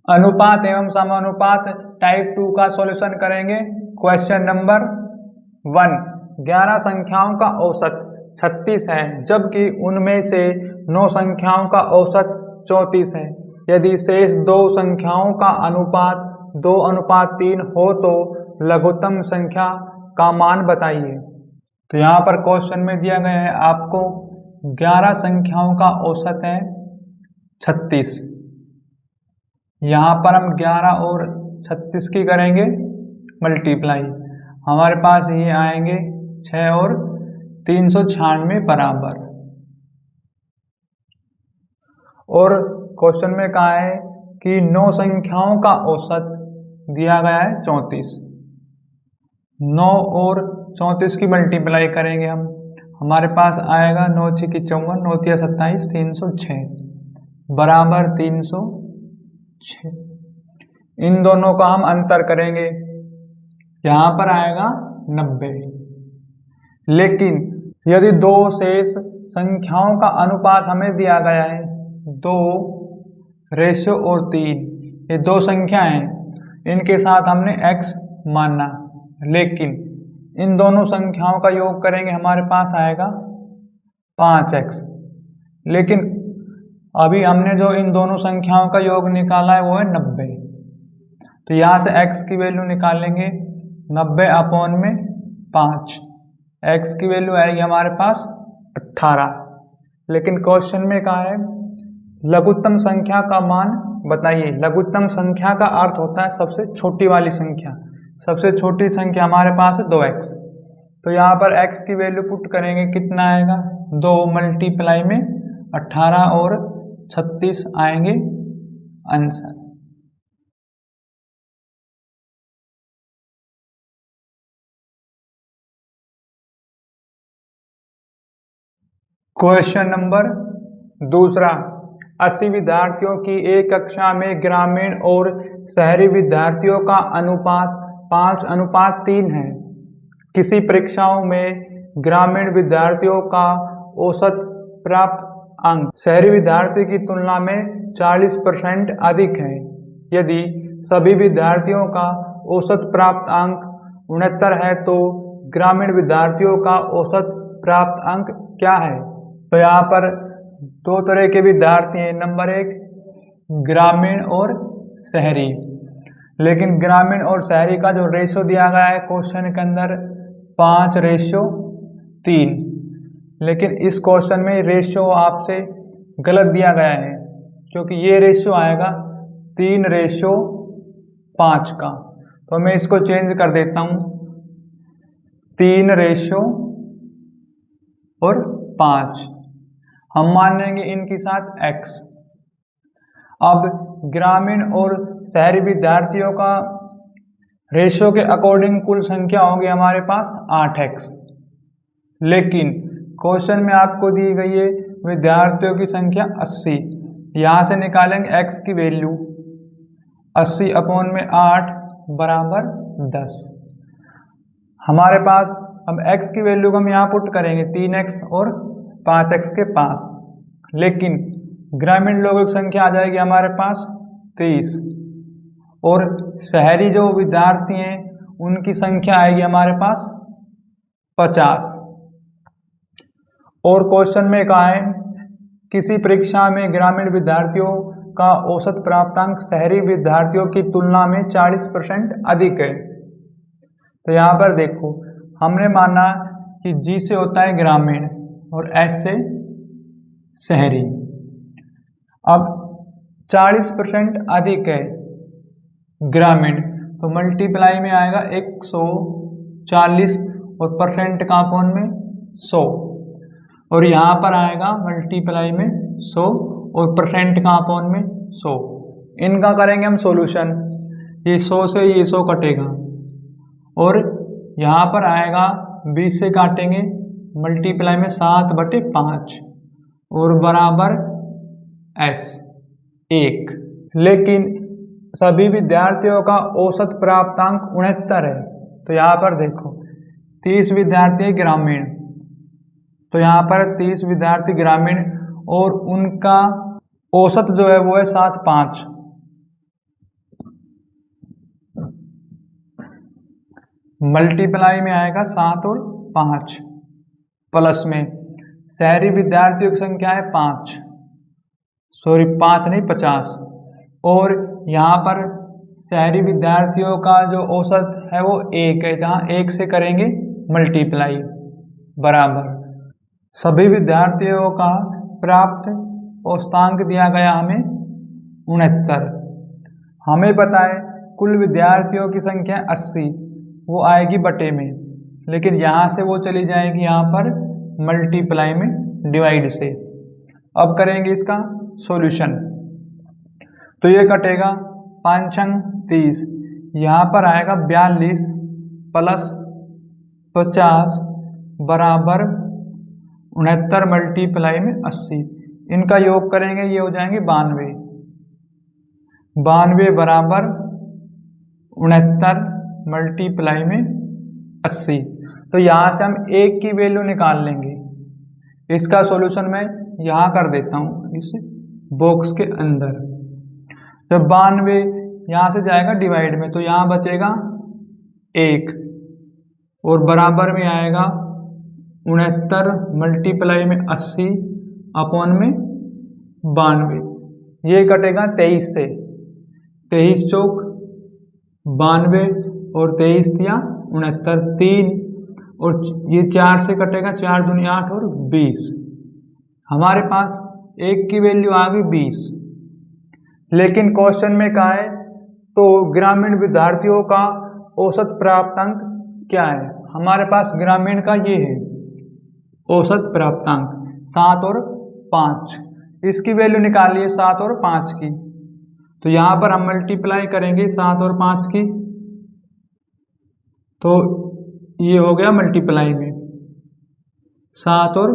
अनुपात एवं समानुपात टाइप 2 का सॉल्यूशन करेंगे। क्वेश्चन नंबर 1, 11 संख्याओं का औसत 36 है जबकि उनमें से 9 संख्याओं का औसत 34 है। यदि शेष 2 संख्याओं का अनुपात 2:3 हो तो लघुत्तम संख्या का मान बताइए। तो यहाँ पर क्वेश्चन में दिया गया है आपको 11 संख्याओं का औसत है 36। यहाँ पर हम 11 और 36 की करेंगे मल्टीप्लाई, हमारे पास ये आएंगे 6 और 396 बराबर। और क्वेश्चन में कहा है कि 9 संख्याओं का औसत दिया गया है 34। 9 और 34 की मल्टीप्लाई करेंगे हम, हमारे पास आएगा 9 × 6 = 54, 9 × 27 306 बराबर 306। इन दोनों का हम अंतर करेंगे, यहाँ पर आएगा 90। लेकिन यदि 2 शेष संख्याओं का अनुपात हमें दिया गया है 2:3, ये 2 संख्या हैं, इनके साथ हमने x माना, लेकिन इन दोनों संख्याओं का योग करेंगे हमारे पास आएगा 5x। लेकिन अभी हमने जो इन दोनों संख्याओं का योग निकाला है वो है 90। तो यहाँ से x की वैल्यू निकालेंगे 90/5, x की वैल्यू आएगी हमारे पास 18। लेकिन क्वेश्चन में कहा है लघुत्तम संख्या का मान बताइए। लघुत्तम संख्या का अर्थ होता है सबसे छोटी वाली संख्या। सबसे छोटी संख्या हमारे पास है 2x। तो यहाँ पर x की वैल्यू पुट करेंगे, कितना आएगा 2 मल्टीप्लाई में 18 और 36 आएंगे आंसर। क्वेश्चन नंबर 2, 80 विद्यार्थियों की एक कक्षा में ग्रामीण और शहरी विद्यार्थियों का अनुपात 5:3 है। किसी परीक्षाओं में ग्रामीण विद्यार्थियों का औसत प्राप्त अंक शहरी विद्यार्थी की तुलना में 40% अधिक है। यदि सभी विद्यार्थियों का औसत प्राप्त अंक 69 है तो ग्रामीण विद्यार्थियों का औसत प्राप्त अंक क्या है। तो यहाँ पर 2 तरह के विद्यार्थी हैं, नंबर 1 ग्रामीण और शहरी। लेकिन ग्रामीण और शहरी का जो रेशो दिया गया है क्वेश्चन के अंदर 5:3, लेकिन इस क्वेश्चन में रेशो आपसे गलत दिया गया है, क्योंकि ये रेशो आएगा 3:5 का। तो मैं इसको चेंज कर देता हूँ, 3:5 हम मान लेंगे इनके साथ x। अब ग्रामीण और शहरी विद्यार्थियों का रेशो के अकॉर्डिंग कुल संख्या होगी हमारे पास 8x। लेकिन क्वेश्चन में आपको दी गई है विद्यार्थियों की संख्या 80। यहाँ से निकालेंगे x की वैल्यू, 80/8 बराबर 10। हमारे पास अब x की वैल्यू को हम यहाँ पुट करेंगे 3x और 5x के पास। लेकिन ग्रामीण लोगों की संख्या आ जाएगी हमारे पास 30 और शहरी जो विद्यार्थी हैं उनकी संख्या आएगी हमारे पास 50। और क्वेश्चन में कहा है किसी परीक्षा में ग्रामीण विद्यार्थियों का औसत प्राप्तांक शहरी विद्यार्थियों की तुलना में 40% अधिक है। तो यहाँ पर देखो, हमने माना कि G से होता है ग्रामीण और S से शहरी। अब 40% अधिक है ग्रामीण, तो मल्टीप्लाई में आएगा 140 और परसेंट का अपॉन में 100, और यहाँ पर आएगा मल्टीप्लाई में 100 और परसेंट का अपॉन में 100। इनका करेंगे हम सॉल्यूशन, ये 100 से ये 100 कटेगा और यहाँ पर आएगा 20 से काटेंगे मल्टीप्लाई में 7/5 और बराबर S 1। लेकिन सभी विद्यार्थियों का औसत प्राप्तांक 69 है। तो यहाँ पर देखो 30 विद्यार्थी ग्रामीण, तो यहाँ पर 30 विद्यार्थी ग्रामीण और उनका औसत जो है वो है 7.5। मल्टीप्लाई में आएगा 7 और 5, प्लस में शहरी विद्यार्थियों की संख्या है 5 नहीं 50, और यहाँ पर शहरी विद्यार्थियों का जो औसत है वो 1 है, जहाँ 1 से करेंगे मल्टीप्लाई, बराबर सभी विद्यार्थियों का प्राप्त औसतांक दिया गया हमें 69। हमें पता है कुल विद्यार्थियों की संख्या 80, वो आएगी बटे में, लेकिन यहाँ से वो चली जाएगी यहाँ पर मल्टीप्लाई में डिवाइड से। अब करेंगे इसका सॉल्यूशन, तो ये कटेगा 5 30, यहाँ पर आएगा 42 प्लस 50 बराबर 69 मल्टीप्लाई में 80, इनका योग करेंगे ये हो जाएंगे 92 बराबर 69 मल्टीप्लाई में 80। तो यहाँ से हम 1 की वैल्यू निकाल लेंगे। इसका सॉल्यूशन मैं यहाँ कर देता हूँ इस बॉक्स के अंदर। जब 92 यहाँ से जाएगा डिवाइड में, तो यहाँ बचेगा 1 और बराबर में आएगा 69 मल्टीप्लाई में 80 अपॉन में 92। ये कटेगा 23 से, 23 चौक 92 और 23 दिया 69, 3 और ये 4 से कटेगा, 4 दूनी 8 और 20। हमारे पास 1 की वैल्यू आ गई 20, लेकिन क्वेश्चन में कहा है तो ग्रामीण विद्यार्थियों का औसत प्राप्तांक क्या है। हमारे पास ग्रामीण का ये है औसत प्राप्तांक 7 और 5, इसकी वैल्यू निकालिए 7 और 5 की। तो यहाँ पर हम मल्टीप्लाई करेंगे 7 और 5 की, तो ये हो गया मल्टीप्लाई में 7 और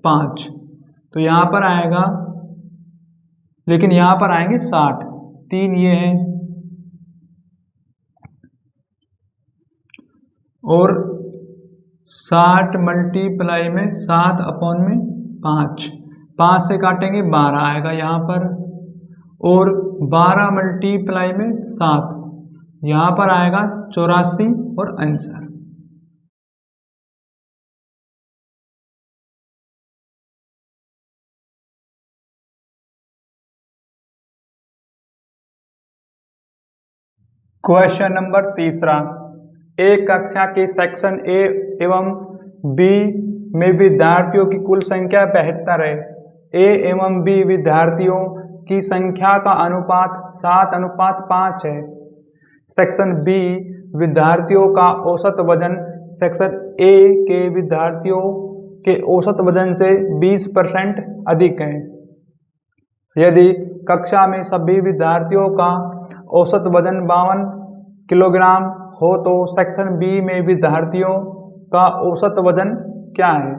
5, तो यहाँ पर आएगा, लेकिन यहाँ पर आएंगे 60, 3 ये है और 60 मल्टीप्लाई में 7 अपॉन में 5 से काटेंगे 12 आएगा यहाँ पर, और 12 मल्टीप्लाई में 7 यहाँ पर आएगा 84 और आंसर। क्वेश्चन नंबर 3, एक कक्षा के सेक्शन ए एवं बी में विद्यार्थियों की कुल संख्या 72 है। ए एवं बी विद्यार्थियों की संख्या का अनुपात 7:5 है। सेक्शन बी विद्यार्थियों का औसत वजन सेक्शन ए के विद्यार्थियों के औसत वजन से 20% अधिक है। यदि कक्षा में सभी विद्यार्थियों का औसत वजन 52 किलोग्राम हो तो सेक्शन बी में विद्यार्थियों का औसत वजन क्या है।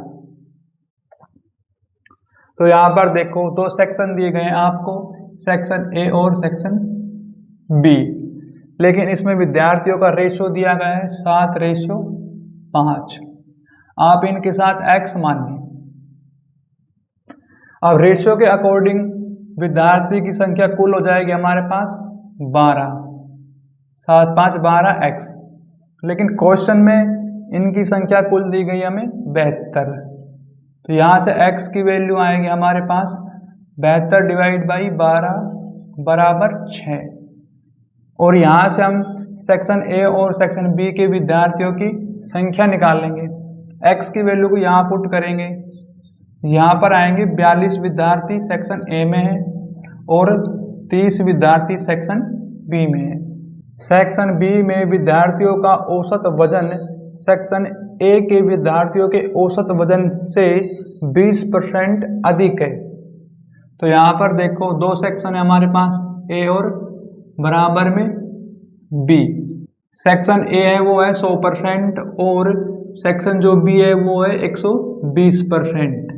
तो यहाँ पर देखो 2 सेक्शन दिए गए हैं आपको, सेक्शन ए और सेक्शन बी, लेकिन इसमें विद्यार्थियों का रेशो दिया गया है 7:5। आप इनके साथ x मानिए। अब रेशो के अकॉर्डिंग विद्यार्थी की संख्या कुल हो जाएगी हमारे पास 12, 7 5 12x, लेकिन क्वेश्चन में इनकी संख्या कुल दी गई हमें 72। तो यहाँ से x की वैल्यू आएगी हमारे पास 72 डिवाइड बाई 12 बराबर 6, और यहाँ से हम सेक्शन ए और सेक्शन बी के विद्यार्थियों की संख्या निकाल लेंगे। x की वैल्यू को यहाँ पुट करेंगे, यहाँ पर आएंगे 42 विद्यार्थी सेक्शन ए में है और 30 विद्यार्थी सेक्शन बी में है। सेक्शन बी में विद्यार्थियों का औसत वजन सेक्शन ए के विद्यार्थियों के औसत वजन से 20% अधिक है। तो यहाँ पर देखो 2 सेक्शन है हमारे पास, ए और बराबर में बी। सेक्शन ए है वो है 100% और सेक्शन जो बी है वो है 120%,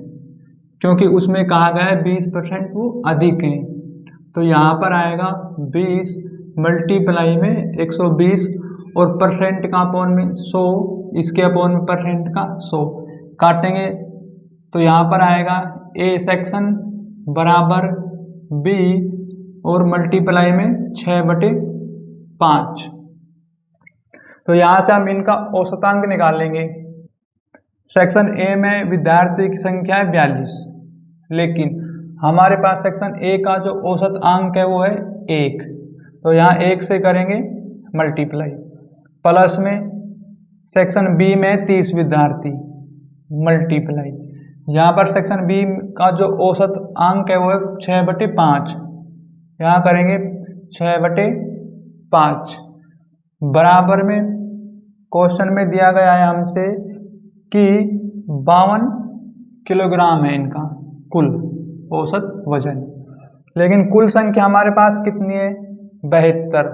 क्योंकि उसमें कहा गया है 20% वो अधिक है। तो यहाँ पर आएगा 20 मल्टीप्लाई में 120 और परसेंट का अपॉन में 100, इसके अपॉन में परसेंट का 100 काटेंगे, तो यहाँ पर आएगा ए सेक्शन बराबर बी और मल्टीप्लाई में 6/5। तो यहाँ से हम इनका औसतांक निकाल लेंगे। सेक्शन ए में विद्यार्थी की संख्या है 42, लेकिन हमारे पास सेक्शन ए का जो औसत अंक है वो है 1, तो यहाँ 1 से करेंगे मल्टीप्लाई, प्लस में सेक्शन बी में 30 विद्यार्थी मल्टीप्लाई, यहाँ पर सेक्शन बी का जो औसत अंक है वो है 6/5, यहाँ करेंगे 6/5 बराबर में क्वेश्चन में दिया गया है हमसे कि 52 किलोग्राम है इनका कुल औसत वजन, लेकिन कुल संख्या हमारे पास कितनी है 72,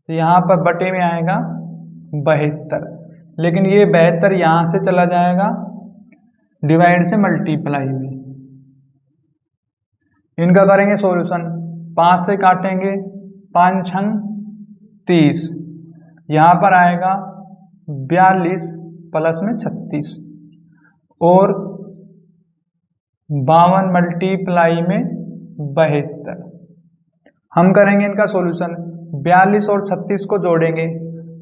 तो यहाँ पर बटे में आएगा 72, लेकिन ये 72 यहाँ से चला जाएगा डिवाइड से मल्टीप्लाई में। इनका करेंगे सॉल्यूशन, 5 से काटेंगे 5 छंग 30, यहाँ पर आएगा 42 प्लस में 36 और 52 मल्टीप्लाई में 72। हम करेंगे इनका सॉल्यूशन, 42 और 36 को जोड़ेंगे।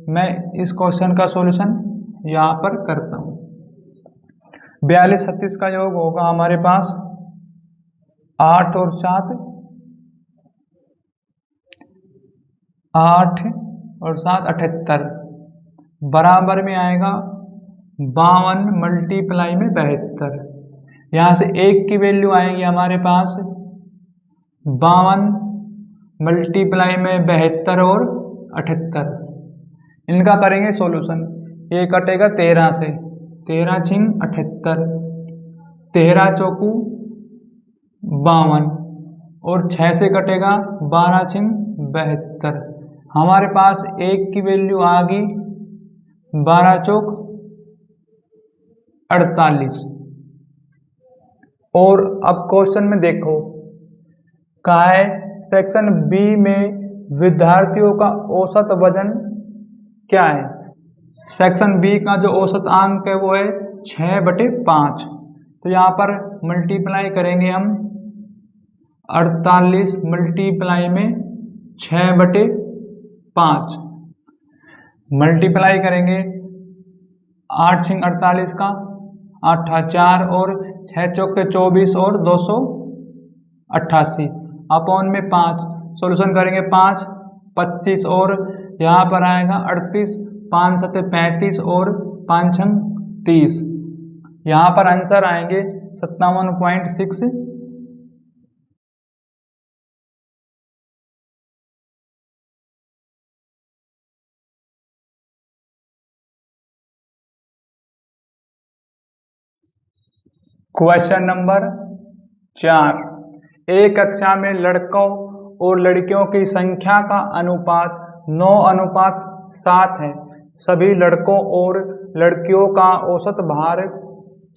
मैं इस क्वेश्चन का सॉल्यूशन यहाँ पर करता हूँ। 42-36 का योग होगा हमारे पास 8 और 7 8 और 7 78 बराबर में आएगा 52 मल्टीप्लाई में 72। यहाँ से 1 की वैल्यू आएगी हमारे पास 52 मल्टीप्लाई में 72 और 78। इनका करेंगे सॉल्यूशन, ये कटेगा 13 से, 13 छिंग 78, 13 चौकू 52 और 6 से कटेगा 12 छिंग 72। हमारे पास 1 की वैल्यू आ गई 12 चौक 48। और अब क्वेश्चन में देखो कहा है सेक्शन बी में विद्यार्थियों का औसत वजन क्या है। सेक्शन बी का जो औसत अंक है वो है 6/5, तो यहाँ पर मल्टीप्लाई करेंगे हम 48 मल्टीप्लाई में 6/5 मल्टीप्लाई करेंगे 8 छिंग 48 का 8 4 और 6 चौके 24 और 288 अपॉन में 5। सॉल्यूशन करेंगे 5 25 और यहाँ पर आएगा 38, 5 7 35 और 5 छंग 30। यहाँ पर आंसर आएंगे 57.6। क्वेश्चन नंबर 4, एक कक्षा में लड़कों और लड़कियों की संख्या का अनुपात 9:7 है। सभी लड़कों और लड़कियों का औसत भार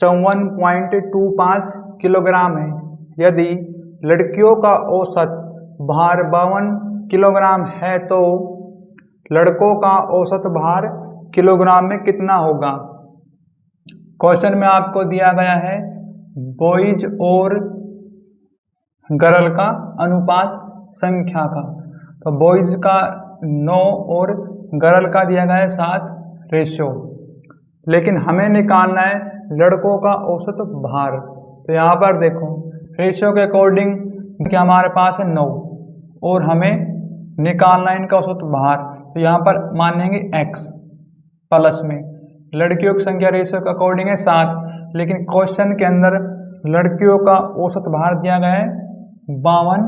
54.25 किलोग्राम है। यदि लड़कियों का औसत भार 52 किलोग्राम है तो लड़कों का औसत भार किलोग्राम में कितना होगा। क्वेश्चन में आपको दिया गया है बॉयज और गर्ल का अनुपात संख्या का, तो बॉयज का 9 और गर्ल का दिया गया है 7 रेशो, लेकिन हमें निकालना है लड़कों का औसत भार। तो यहाँ पर देखो रेशो के अकॉर्डिंग क्या हमारे पास है 9 और हमें निकालना है इनका औसत भार, तो यहाँ पर मानेंगे x प्लस में लड़कियों की संख्या रेशो के अकॉर्डिंग है 7, लेकिन क्वेश्चन के अंदर लड़कियों का औसत भार दिया गया है 52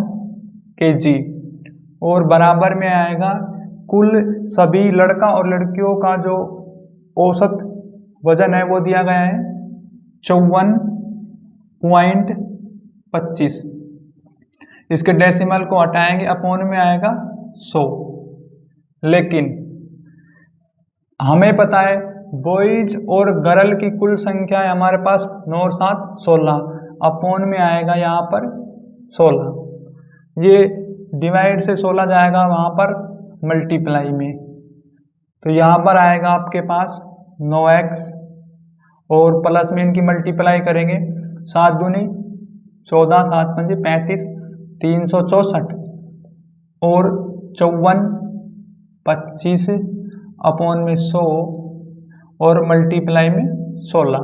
kg और बराबर में आएगा कुल सभी लड़का और लड़कियों का जो औसत वजन है वो दिया गया है 54.25। इसके डेसिमल को हटाएंगे अपॉन में आएगा 100, लेकिन हमें पता है बॉयज और गर्ल की कुल संख्या है हमारे पास 9 और 7 16 अपॉन में आएगा यहाँ पर 16, ये डिवाइड से 16 जाएगा वहाँ पर मल्टीप्लाई में, तो यहाँ पर आएगा आपके पास 9x और प्लस में इनकी मल्टीप्लाई करेंगे 7 दूनी 14 7 पंजे 35 364 और 54 25 अपॉन में 100 और मल्टीप्लाई में 16।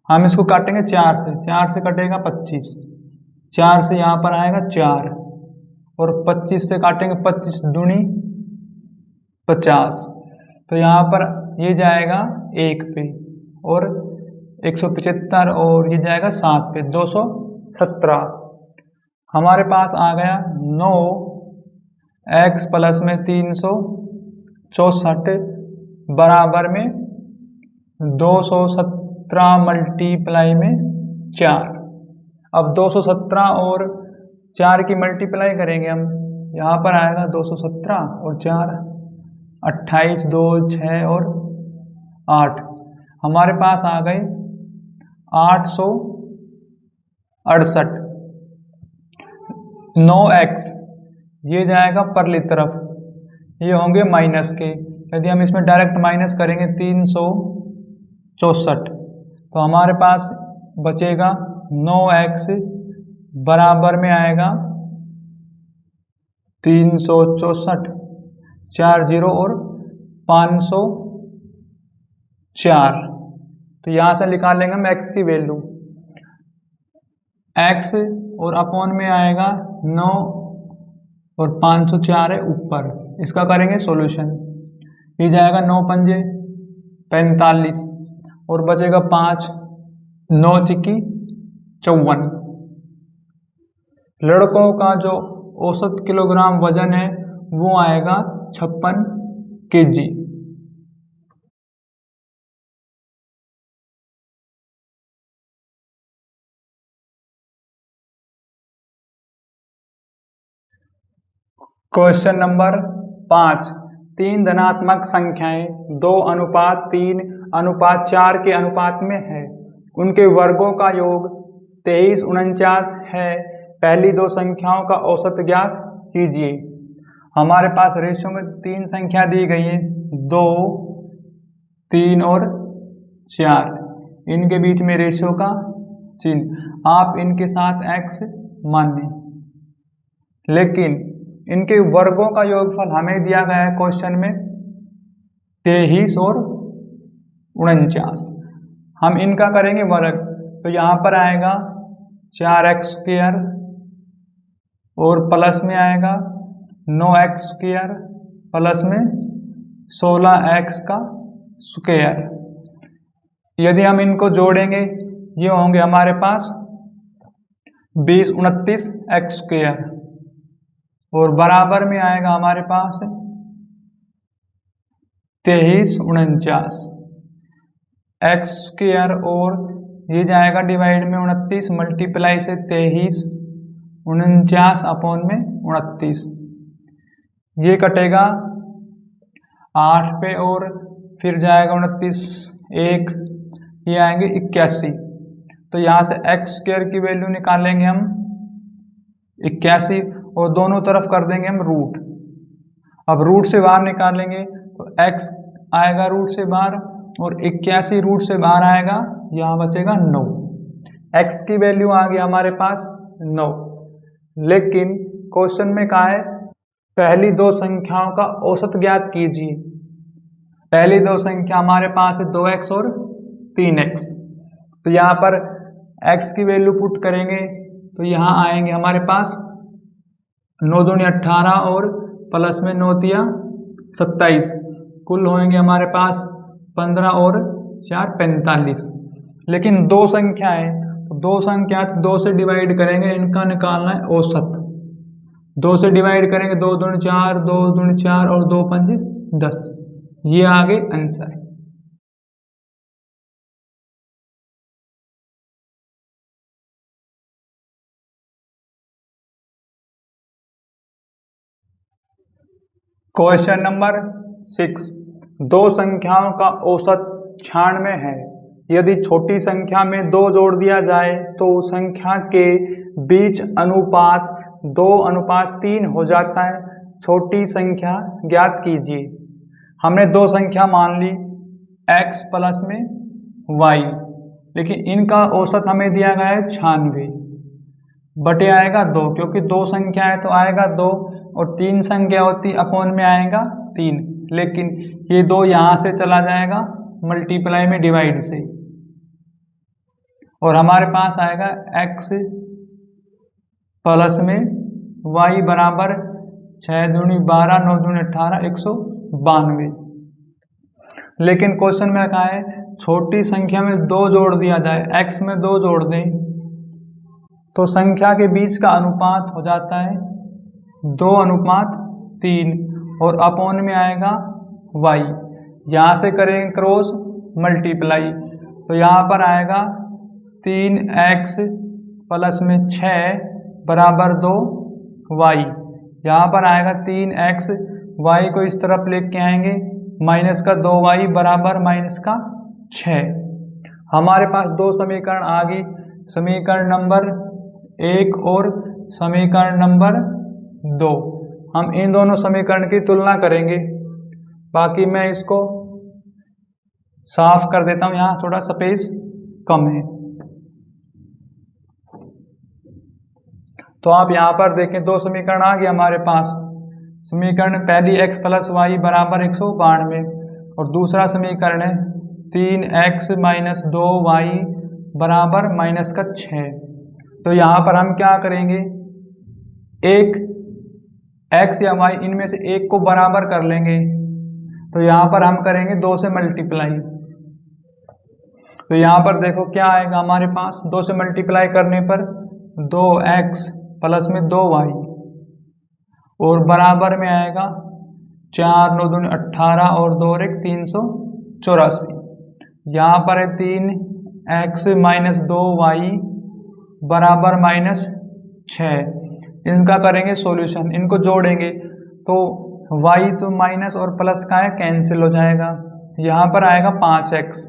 हम इसको काटेंगे 4 से, 4 से कटेगा 25, 4 से यहाँ पर आएगा 4 और 25 से काटेंगे 25 दूनी 50, तो यहाँ पर ये जाएगा 1 पे और 175 और ये जाएगा 7 पे 217। हमारे पास आ गया 9x प्लस में 364 बराबर में 217 मल्टीप्लाई में 4। अब 217 और 4 की मल्टीप्लाई करेंगे हम, यहाँ पर आएगा 217 और 4 28, 2 6 और 8, हमारे पास आ गए 868। 9x ये जाएगा परली तरफ, ये होंगे माइनस के, यदि हम इसमें डायरेक्ट माइनस करेंगे 364 तो हमारे पास बचेगा 9x बराबर में आएगा 364, 4 0 और 504, तो यहाँ से निकाल लेंगे हम x की वैल्यू। x और अपॉन में आएगा 9 और 504 है ऊपर, इसका करेंगे सॉल्यूशन। ये जाएगा 9 पंजे 45 और बचेगा 5, 9 चिक्की 54। लड़कों का जो औसत किलोग्राम वजन है वो आएगा 56 kg। क्वेश्चन नंबर 5, 3 धनात्मक संख्याएं 2:3:4 के अनुपात में है, उनके वर्गों का योग 23 49 है, पहली दो संख्याओं का औसत ज्ञात कीजिए। हमारे पास रेशियो में 3 संख्या दी गई है, 2 3 और 4, इनके बीच में रेशियो का चिन्ह आप इनके साथ x मान लें, लेकिन इनके वर्गों का योगफल हमें दिया गया है क्वेश्चन में 23 और 49। हम इनका करेंगे वर्ग, तो यहाँ पर आएगा 4x² और प्लस में आएगा 9x² प्लस में 16x²। यदि हम इनको जोड़ेंगे ये होंगे हमारे पास 20 29x² और बराबर में आएगा हमारे पास 23 49 x² और ये जाएगा डिवाइड में 29 मल्टीप्लाई से 23 49 अपॉन में 29, ये कटेगा 8 पे और फिर जाएगा 29 1, ये आएंगे 81, तो यहाँ से x² की वैल्यू निकालेंगे हम 81 और दोनों तरफ कर देंगे हम रूट। अब रूट से बाहर निकालेंगे तो x आएगा रूट से बाहर और 81 रूट से बाहर आएगा, यहाँ बचेगा 9। x की वैल्यू आ गई हमारे पास 9, लेकिन क्वेश्चन में कहा है पहली दो संख्याओं का औसत ज्ञात कीजिए। पहली दो संख्या हमारे पास है 2x और 3x, तो यहाँ पर x की वैल्यू पुट करेंगे तो यहाँ आएंगे हमारे पास 9 दूनी 18 और प्लस में 9 तिया 27, कुल होंगे हमारे पास 15 और 4 45। लेकिन दो संख्या है तो दो संख्या 2 से डिवाइड करेंगे, इनका निकालना है औसत। 2 से डिवाइड करेंगे 2 दूनी 4, 2 दूनी 4 और 2 पंजे 10, ये आगे आंसर। क्वेश्चन नंबर 6, दो संख्याओं का औसत 96 है, यदि छोटी संख्या में 2 जोड़ दिया जाए तो संख्या के बीच अनुपात 2:3 हो जाता है, छोटी संख्या ज्ञात कीजिए। हमने दो संख्या मान ली x प्लस में y, लेकिन इनका औसत हमें दिया गया है 96 बटे आएगा 2, क्योंकि दो संख्या है तो आएगा 2 और 3 संख्या होती अपॉन में आएगा 3, लेकिन ये 2 यहाँ से चला जाएगा मल्टीप्लाई में डिवाइड से, और हमारे पास आएगा x प्लस में y बराबर 6 दूनी 12 9 दूनी 18 192। लेकिन क्वेश्चन में कहा है छोटी संख्या में 2 जोड़ दिया जाए, x में 2 जोड़ दें तो संख्या के बीच का अनुपात हो जाता है 2:3 और अपॉन में आएगा y। यहाँ से करेंगे क्रॉस मल्टीप्लाई तो यहाँ पर आएगा 3x प्लस में 6 बराबर 2y। यहाँ पर आएगा 3x, y को इस तरफ लेके आएंगे माइनस का 2y बराबर माइनस का 6। हमारे पास 2 समीकरण आ गई, समीकरण नंबर 1 और समीकरण नंबर 2। हम इन दोनों समीकरण की तुलना करेंगे। बाकी मैं इसको साफ कर देता हूँ, यहाँ थोड़ा स्पेस कम है। तो आप यहाँ पर देखें 2 समीकरण आ गए हमारे पास। समीकरण पहली x प्लस वाई बराबर 192 और दूसरा समीकरण है 3x माइनस 2y बराबर माइनस का 6। तो यहाँ पर हम क्या करेंगे, एक x या y इनमें से एक को बराबर कर लेंगे। तो यहाँ पर हम करेंगे 2 से मल्टीप्लाई। तो यहाँ पर देखो क्या आएगा हमारे पास, 2 से मल्टीप्लाई करने पर 2x प्लस में 2y और बराबर में आएगा 4 9 दूनी 18 और 2 और 1 384। यहाँ पर है 3x माइनस 2y बराबर माइनस 6। इनका करेंगे सॉल्यूशन, इनको जोड़ेंगे तो y तो माइनस और प्लस का है कैंसिल हो जाएगा। यहाँ पर आएगा 5x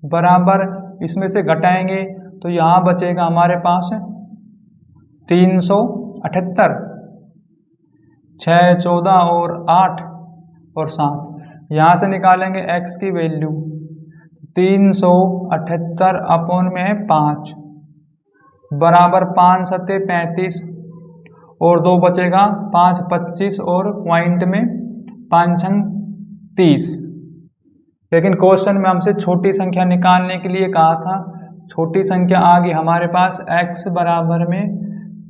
बराबर, इसमें से घटाएंगे तो यहाँ बचेगा हमारे पास 378। 6 14 और 8 और 7, यहाँ से निकालेंगे x की वैल्यू 378 अपॉन में है 5 बराबर 5 7 35 और 2 बचेगा 5 25 और पॉइंट में 5 6 30। लेकिन क्वेश्चन में हमसे छोटी संख्या निकालने के लिए कहा था। छोटी संख्या आ गई हमारे पास x बराबर में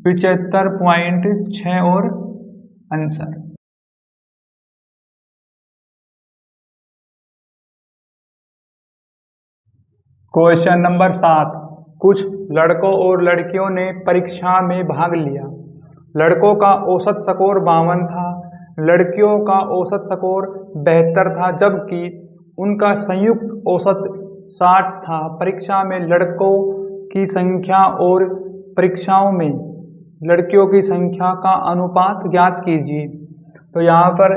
75.6 और आंसर। क्वेश्चन नंबर 7, कुछ लड़कों और लड़कियों ने परीक्षा में भाग लिया। लड़कों का औसत स्कोर 52 था, लड़कियों का औसत स्कोर 72 था, जबकि उनका संयुक्त औसत 60 था। परीक्षा में लड़कों की संख्या और परीक्षाओं में लड़कियों की संख्या का अनुपात ज्ञात कीजिए। तो यहाँ पर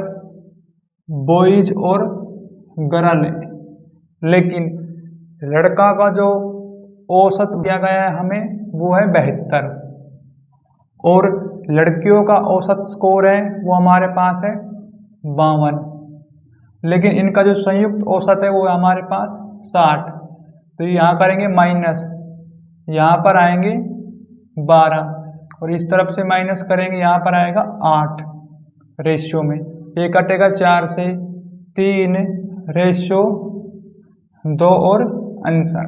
बॉयज और गर्ल है, लेकिन लड़का का जो औसत दिया गया है हमें वो है 72 और लड़कियों का औसत स्कोर है वो हमारे पास है 52, लेकिन इनका जो संयुक्त औसत है वो है हमारे पास 60। तो यहाँ करेंगे माइनस, यहाँ पर आएंगे 12 और इस तरफ से माइनस करेंगे, यहाँ पर आएगा 8 रेशियो में। ये कटेगा 4 से 3 रेशियो 2 और आंसर।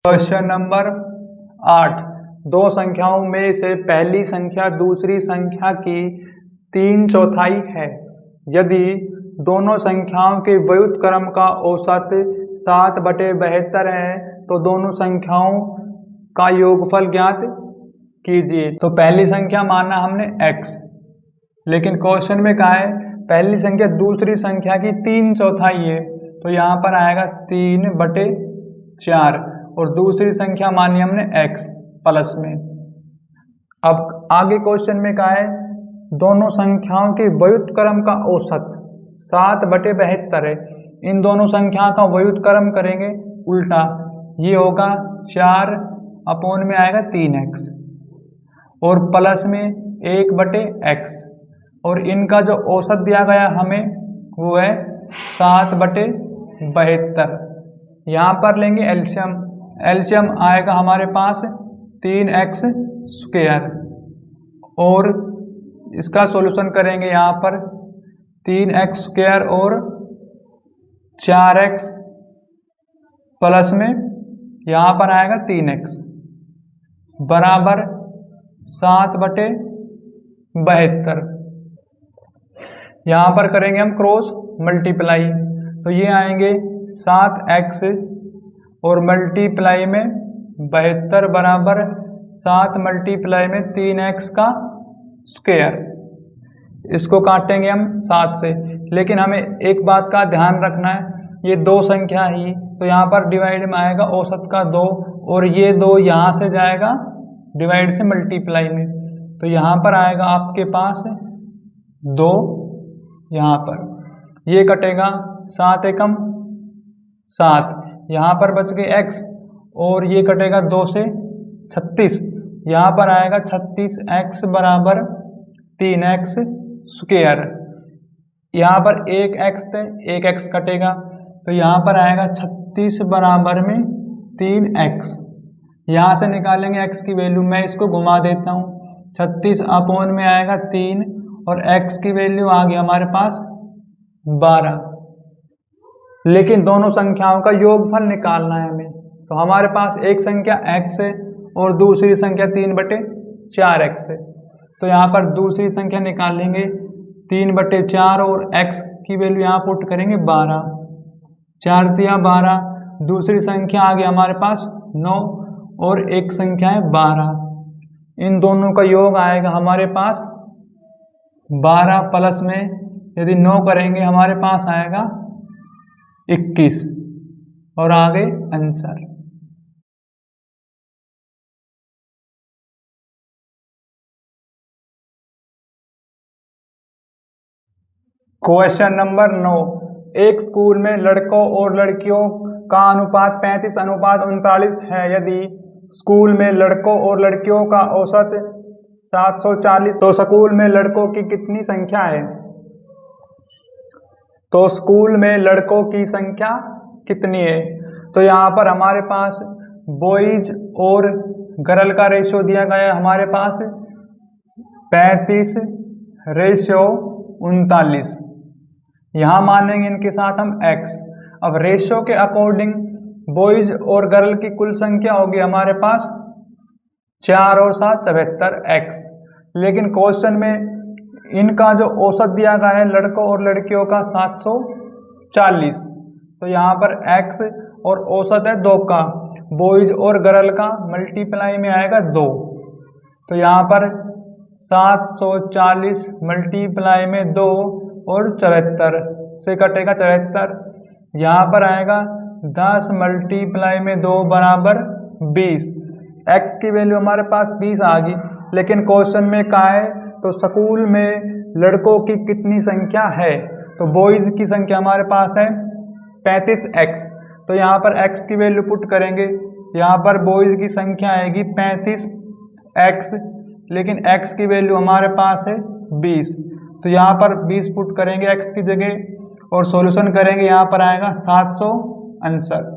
क्वेश्चन नंबर 8, 2 संख्याओं में से पहली संख्या दूसरी संख्या की 3/4 है। यदि दोनों संख्याओं के व्युत्क्रम का औसत 7/72 है तो दोनों संख्याओं का योगफल ज्ञात कीजिए। तो पहली संख्या माना हमने x, लेकिन क्वेश्चन में कहा है पहली संख्या दूसरी संख्या की 3/4 है, तो यहाँ पर आएगा 3/4 और दूसरी संख्या मानी हमने x प्लस में। अब आगे क्वेश्चन में कहा है दोनों संख्याओं के व्युत्क्रम का औसत 7/72 है। इन दोनों संख्या का व्युत्क्रम करेंगे उल्टा, ये होगा 4 अपॉन में आएगा 3x और प्लस में 1/x और इनका जो औसत दिया गया हमें वो है 7/72। यहाँ पर लेंगे एलसीएम, एलसीएम आएगा हमारे पास 3x² और इसका सॉल्यूशन करेंगे यहाँ पर 3x² और 4x प्लस में यहाँ पर आएगा 3x बराबर 7/72। यहाँ पर करेंगे हम क्रॉस मल्टीप्लाई, तो ये आएंगे 7x और मल्टीप्लाई में 72 बराबर 7 मल्टीप्लाई में 3x का स्क्वायर। इसको काटेंगे हम 7 से, लेकिन हमें एक बात का ध्यान रखना है, ये दो संख्या ही, तो यहाँ पर डिवाइड में आएगा औसत का 2 और ये 2 यहाँ से जाएगा डिवाइड से मल्टीप्लाई में, तो यहाँ पर आएगा आपके पास 2, यहाँ पर ये कटेगा 7 एकम 7, यहाँ पर बच गए x और ये कटेगा 2 से 36, यहाँ पर आएगा 36x बराबर 3x स्क्वायर। यहाँ पर 1x थे, 1x कटेगा, तो यहाँ पर आएगा 36 बराबर में 3x। यहाँ से निकालेंगे x की वैल्यू, मैं इसको घुमा देता हूँ, 36 अपॉन में आएगा 3 और x की वैल्यू आ गई हमारे पास 12। लेकिन दोनों संख्याओं का योगफल निकालना है हमें, तो हमारे पास एक संख्या x है और दूसरी संख्या 3/4x है, तो यहाँ पर दूसरी संख्या निकालेंगे 3/4 और x की वैल्यू यहाँ पुट करेंगे 12, 4 तिया 12, दूसरी संख्या आ गई हमारे पास 9 और एक संख्या है 12, इन दोनों का योग आएगा हमारे पास 12 प्लस में यदि 9 करेंगे हमारे पास आएगा 21 और आगे आंसर। क्वेश्चन नंबर 9, एक स्कूल में लड़कों और लड़कियों का अनुपात 35:39 है। यदि स्कूल में लड़कों और लड़कियों का औसत 740, तो स्कूल में लड़कों की कितनी संख्या है? तो स्कूल में लड़कों की संख्या कितनी है? तो यहाँ पर हमारे पास बॉयज और गर्ल का रेशियो दिया गया है हमारे पास 35:39। यहाँ मानेंगे इनके साथ हम x। अब रेशियो के अकॉर्डिंग बॉयज और गर्ल की कुल संख्या होगी हमारे पास 4 और 7 72x, लेकिन क्वेश्चन में इनका जो औसत दिया गया है लड़कों और लड़कियों का 740, तो यहाँ पर x और औसत है 2 का, बॉयज और गर्ल का मल्टीप्लाई में आएगा 2, तो यहाँ पर 740 मल्टीप्लाई में 2 और 74 से कटेगा 74, यहाँ पर आएगा 10 मल्टीप्लाई में 2 बराबर 20। x की वैल्यू हमारे पास 20 आ गई, लेकिन क्वेश्चन में कहा है तो स्कूल में लड़कों की कितनी संख्या है? तो बॉयज की संख्या हमारे पास है 35x, तो यहाँ पर x की वैल्यू पुट करेंगे, यहाँ पर बॉयज की संख्या आएगी 35x, लेकिन x की वैल्यू हमारे पास है 20, तो यहाँ पर 20 पुट करेंगे x की जगह और सॉल्यूशन करेंगे, यहाँ पर आएगा 700 आंसर।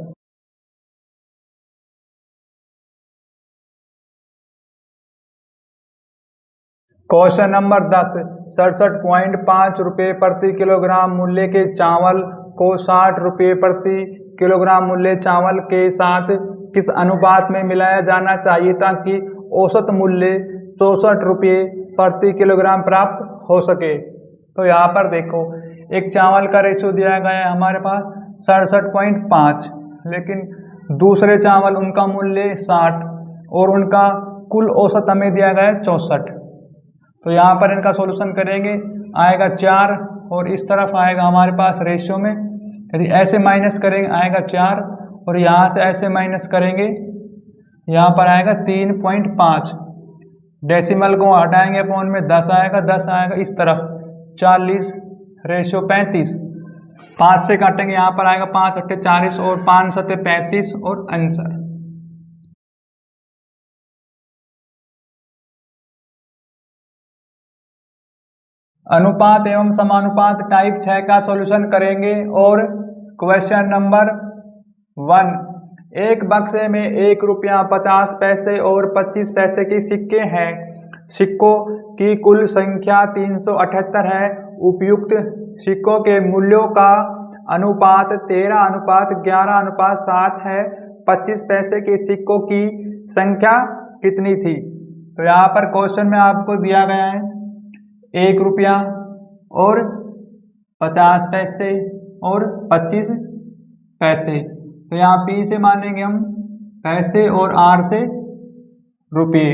क्वेश्चन नंबर 10, 67.5 रुपये प्रति किलोग्राम मूल्य के चावल को 60 रुपये प्रति किलोग्राम मूल्य चावल के साथ किस अनुपात में मिलाया जाना चाहिए ताकि औसत मूल्य 64 रुपये प्रति किलोग्राम प्राप्त हो सके? तो यहाँ पर देखो, एक चावल का रेशियो दिया गया है हमारे पास 67.5, लेकिन दूसरे चावल उनका मूल्य 60 और उनका कुल औसत हमें दिया गया है 64, तो यहाँ पर इनका सॉल्यूशन करेंगे, आएगा 4 और इस तरफ आएगा हमारे पास रेशियो में, यदि ऐसे माइनस करेंगे आएगा 4 और यहाँ से ऐसे माइनस करेंगे यहाँ पर आएगा 3.5, डेसिमल को हटाएंगे अपॉन में 10 आएगा, 10 आएगा इस तरफ 40 रेशियो 35, 5 से काटेंगे यहाँ पर आएगा 5 अट्ठे 40 और 5 सत्ते 35 और आंसर। अनुपात एवं समानुपात टाइप 6 का सॉल्यूशन करेंगे। और क्वेश्चन नंबर 1, एक बक्से में 1 रुपया 50 पैसे और 25 पैसे के सिक्के हैं, सिक्कों की कुल संख्या 378 है। उपयुक्त सिक्कों के मूल्यों का अनुपात 13:11:7 है। 25 पैसे के सिक्कों की संख्या कितनी थी? तो यहाँ पर क्वेश्चन में आपको दिया गया है 1 रुपया और 50 पैसे और 25 पैसे। तो यहाँ P से मानेंगे हम पैसे और R से रुपये।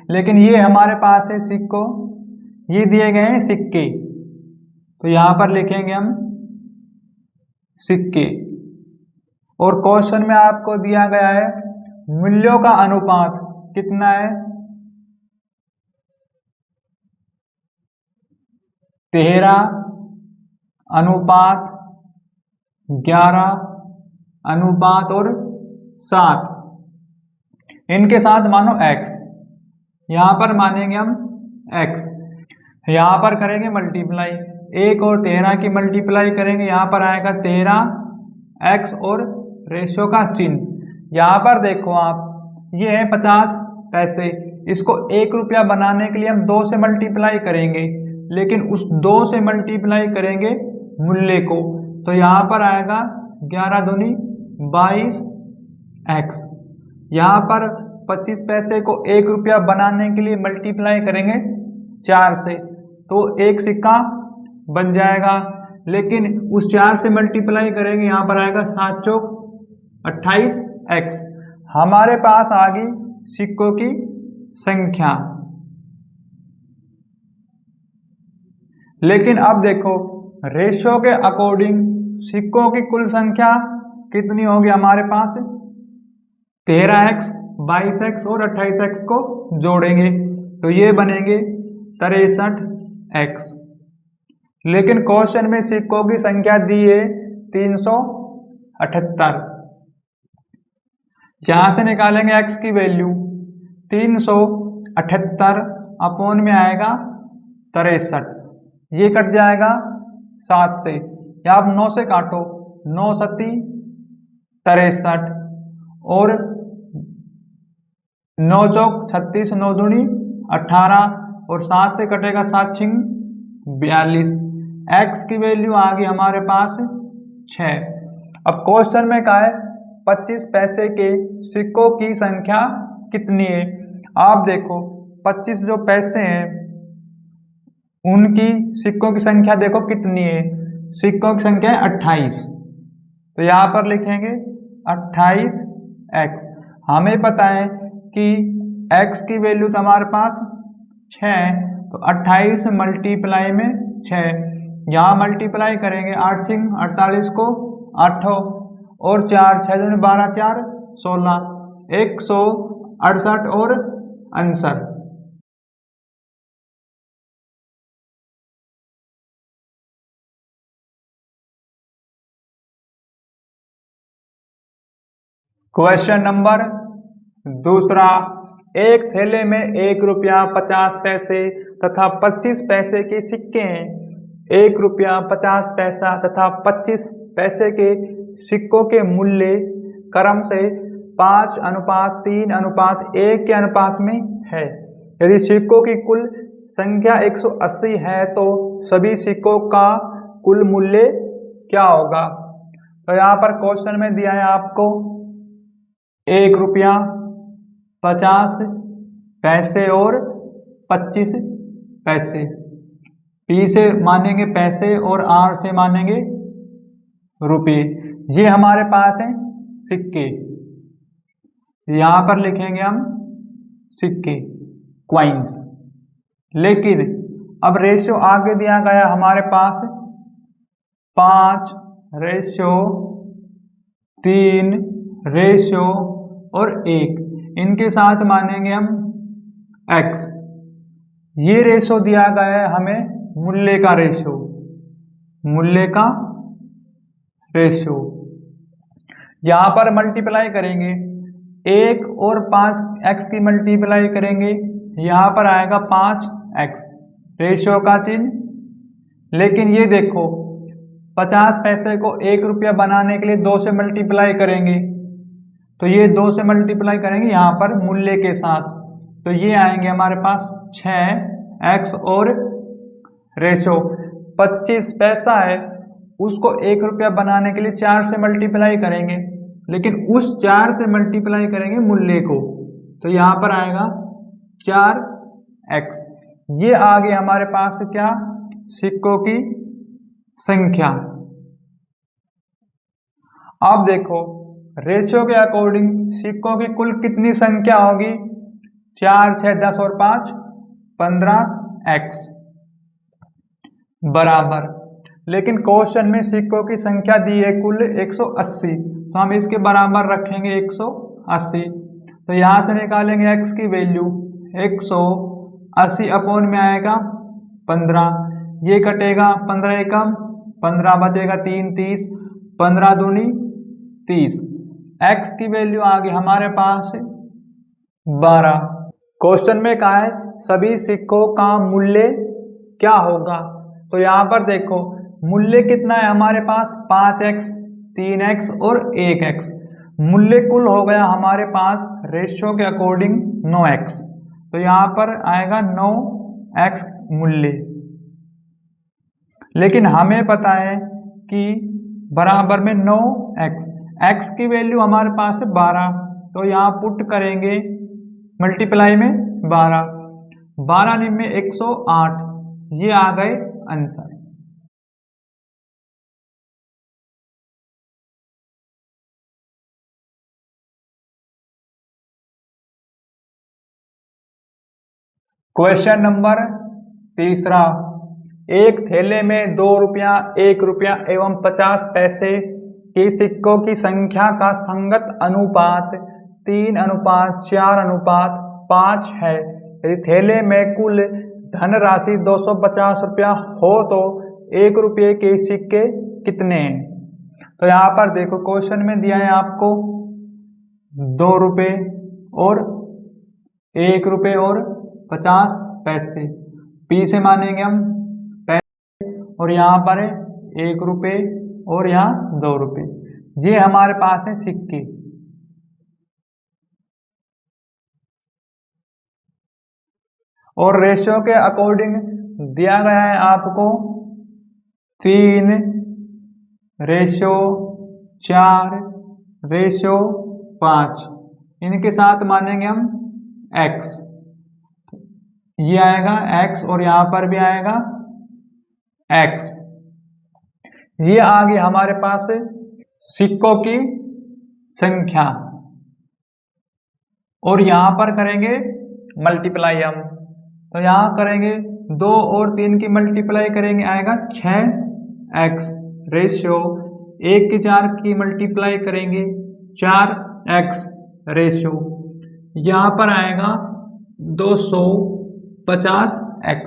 लेकिन ये हमारे पास है सिक्कों, ये दिए गए हैं सिक्के, तो यहाँ पर लिखेंगे हम सिक्के। और क्वेश्चन में आपको दिया गया है मूल्यों का अनुपात कितना है? 13:11:7। इनके साथ मानो x, यहाँ पर मानेंगे हम x, यहाँ पर करेंगे मल्टीप्लाई, 1 और 13 की मल्टीप्लाई करेंगे, यहाँ पर आएगा 13x और रेशियो का चिन्ह। यहाँ पर देखो आप, ये है 50 पैसे, इसको 1 रुपया बनाने के लिए हम 2 से मल्टीप्लाई करेंगे, लेकिन उस 2 से मल्टीप्लाई करेंगे मूल्य को, तो यहाँ पर आएगा 11 दूनी 22x। यहाँ पर 25 पैसे को 1 रुपया बनाने के लिए मल्टीप्लाई करेंगे 4 से, तो एक सिक्का बन जाएगा, लेकिन उस 4 से मल्टीप्लाई करेंगे, यहाँ पर आएगा 7 चौक 28x। हमारे पास आ गई सिक्कों की संख्या। लेकिन अब देखो रेशियो के अकॉर्डिंग सिक्कों की कुल संख्या कितनी होगी हमारे पास? 13x, 22x और 28x को जोड़ेंगे तो ये बनेंगे 63x। लेकिन क्वेश्चन में सिक्कों की संख्या दी है 378। यहां से निकालेंगे x की वैल्यू, 378 अपॉन में आएगा 63, ये कट जाएगा 7 से, या आप 9 से काटो, 9 सती 63 और 9 चौक 36, 9 दूनी 18 और 7 से कटेगा 7 छिंग 42। x की वैल्यू आ गई हमारे पास 6। अब क्वेश्चन में कहा है 25 पैसे के सिक्कों की संख्या कितनी है? आप देखो 25 जो पैसे हैं उनकी सिक्कों की संख्या देखो कितनी है, सिक्कों की संख्या है 28, तो यहाँ पर लिखेंगे 28x। हमें पता है कि x की वैल्यू तो हमारे पास 6, तो 28 मल्टीप्लाई में 6, यहाँ मल्टीप्लाई करेंगे 8 सिंह 48 को 8 और 4 6 दूनी 12 4 16, 168 और 69। क्वेश्चन नंबर दूसरा, एक थैले में 1 रुपया 50 पैसे तथा 25 पैसे के सिक्के हैं। 1 रुपया 50 पैसा तथा 25 पैसे के सिक्कों के मूल्य क्रम से 5:3:1 के अनुपात में है। यदि सिक्कों की कुल संख्या 180 है तो सभी सिक्कों का कुल मूल्य क्या होगा? तो यहाँ पर क्वेश्चन में दिया है आपको 1 रुपया 50 पैसे और 25 पैसे। P से मानेंगे पैसे और R से मानेंगे रुपये। ये हमारे पास है सिक्के, यहाँ पर लिखेंगे हम सिक्के, क्वाइंस। लेकिन अब रेशियो आगे दिया गया हमारे पास 5:3 और 1, इनके साथ मानेंगे हम x। ये रेशियो दिया गया है हमें मूल्य का रेशियो, मूल्य का रेशियो। यहाँ पर मल्टीप्लाई करेंगे 1 और 5x की मल्टीप्लाई करेंगे, यहाँ पर आएगा 5x, रेशियो का चिन्ह। लेकिन ये देखो 50 पैसे को 1 रुपया बनाने के लिए 2 से मल्टीप्लाई करेंगे, तो ये 2 से मल्टीप्लाई करेंगे यहाँ पर मूल्य के साथ, तो ये आएंगे हमारे पास 6x और रेशो 25 पैसा है, उसको 1 रुपया बनाने के लिए 4 से मल्टीप्लाई करेंगे, लेकिन उस 4 से मल्टीप्लाई करेंगे मूल्य को, तो यहाँ पर आएगा 4x। ये आ गए हमारे पास क्या, सिक्कों की संख्या। अब देखो रेशियो के अकॉर्डिंग सिक्कों की कुल कितनी संख्या होगी, 4, 6, 10 और 5 15x बराबर। लेकिन क्वेश्चन में सिक्कों की संख्या दी है कुल 180, तो हम इसके बराबर रखेंगे 180। तो यहाँ से निकालेंगे x की वैल्यू 180 अपॉन में आएगा 15, ये कटेगा 15 एकम 15 बचेगा 3 30, 15 दूनी 30। x की वैल्यू आ गई हमारे पास 12। क्वेश्चन में कहा है सभी सिक्कों का मूल्य क्या होगा, तो यहाँ पर देखो मूल्य कितना है हमारे पास 5x 3x और 1x। मूल्य कुल हो गया हमारे पास रेशियो के अकॉर्डिंग 9x, तो यहाँ पर आएगा 9x मूल्य। लेकिन हमें पता है कि बराबर में 9x, x की वैल्यू हमारे पास है 12, तो यहाँ पुट करेंगे मल्टीप्लाई में 12, 12 में 108, ये आ गए आंसर। क्वेश्चन नंबर 3, एक थैले में 2 रुपया 1 रुपया एवं 50 पैसे के सिक्कों की संख्या का संगत अनुपात 3:4:5 है। यदि थैले में कुल धनराशि 250 रुपया हो तो 1 रुपये के सिक्के कितने हैं। तो यहाँ पर देखो क्वेश्चन में दिया है आपको 2 रुपये और 1 रुपये और 50 पैसे, पी से मानेंगे हम पैसे, और यहाँ पर है 1 रुपये और यहाँ 2 रुपये, ये हमारे पास है सिक्के। और रेशियो के अकॉर्डिंग दिया गया है आपको 3:4:5, इनके साथ मानेंगे हम x, ये आएगा x और यहाँ पर भी आएगा x। ये आ गई हमारे पास सिक्कों की संख्या, और यहाँ पर करेंगे मल्टीप्लाई हम, तो यहाँ करेंगे 2 और 3 की मल्टीप्लाई करेंगे आएगा 6x रेशियो, 1 की 4 की मल्टीप्लाई करेंगे 4x रेशियो, यहाँ पर आएगा 250x।